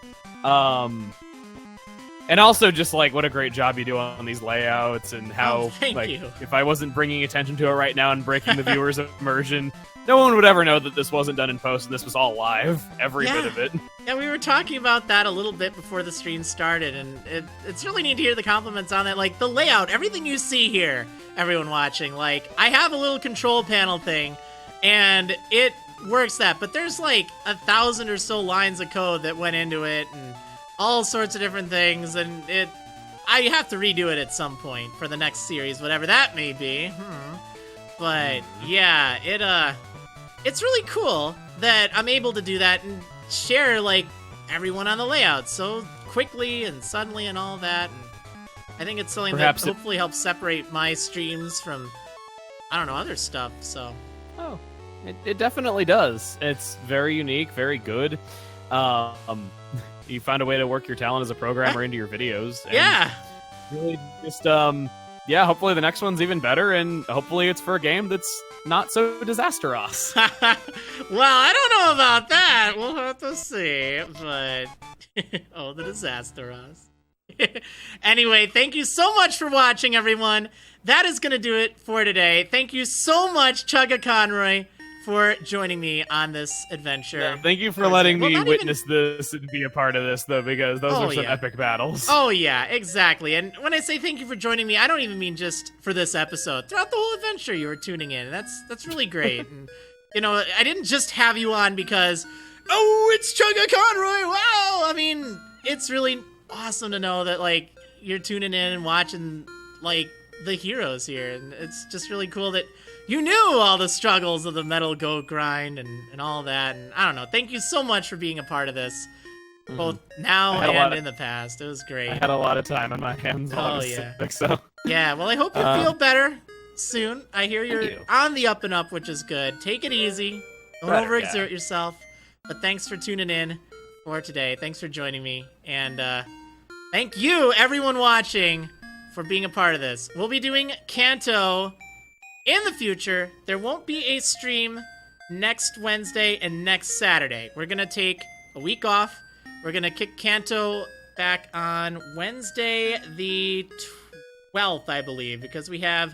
[SPEAKER 2] and also just, like, what a great job you do on these layouts, and how,
[SPEAKER 1] thank you.
[SPEAKER 2] If I wasn't bringing attention to it right now and breaking the viewer's immersion, no one would ever know that this wasn't done in post, and this was all live, every bit of it.
[SPEAKER 1] Yeah, we were talking about that a little bit before the stream started, and it's really neat to hear the compliments on that. Like, the layout, everything you see here, everyone watching, like, I have a little control panel thing, and it works that, but there's, like, 1,000 or so lines of code that went into it, and all sorts of different things, and I have to redo it at some point for the next series, whatever that may be. But, yeah, it's really cool that I'm able to do that and share, like, everyone on the layout so quickly and suddenly and all that. And I think it's something that hopefully helps separate my streams from, I don't know, other stuff, so.
[SPEAKER 2] Oh, it definitely does. It's very unique, very good. You found a way to work your talent as a programmer into your videos. And
[SPEAKER 1] yeah.
[SPEAKER 2] Really just, yeah, hopefully the next one's even better, and hopefully it's for a game that's not so disastrous.
[SPEAKER 1] Well, I don't know about that. We'll have to see, but... oh, the disastrous. Anyway, thank you so much for watching, everyone. That is going to do it for today. Thank you so much, CHUGGAACONROY, for joining me on this adventure.
[SPEAKER 2] Yeah, thank you for letting me witness this and be a part of this, though, because those are some epic battles.
[SPEAKER 1] Oh, yeah, exactly. And when I say thank you for joining me, I don't even mean just for this episode. Throughout the whole adventure, you were tuning in. That's really great. And, you know, I didn't just have you on because, oh, it's CHUGGAACONROY, wow! I mean, it's really awesome to know that, like, you're tuning in and watching, like, the heroes here. And it's just really cool that you knew all the struggles of the Metal Goat grind and all that. And I don't know. Thank you so much for being a part of this, both now and in the past. It was great.
[SPEAKER 2] I had a lot of time on my hands while I was sick, so.
[SPEAKER 1] Yeah, well, I hope you feel better soon. I hear you're on the up and up, which is good. Take it easy. Don't overexert yourself. But thanks for tuning in for today. Thanks for joining me. And thank you, everyone watching, for being a part of this. We'll be doing Kanto in the future. There won't be a stream next Wednesday and next Saturday. We're going to take a week off. We're going to kick Kanto back on Wednesday the 12th, I believe, because we have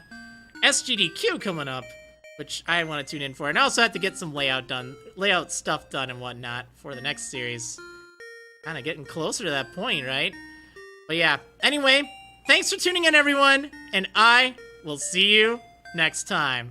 [SPEAKER 1] SGDQ coming up, which I want to tune in for. And I also have to get some layout stuff done and whatnot for the next series. Kind of getting closer to that point, right? But yeah, anyway, thanks for tuning in, everyone, and I will see you next time.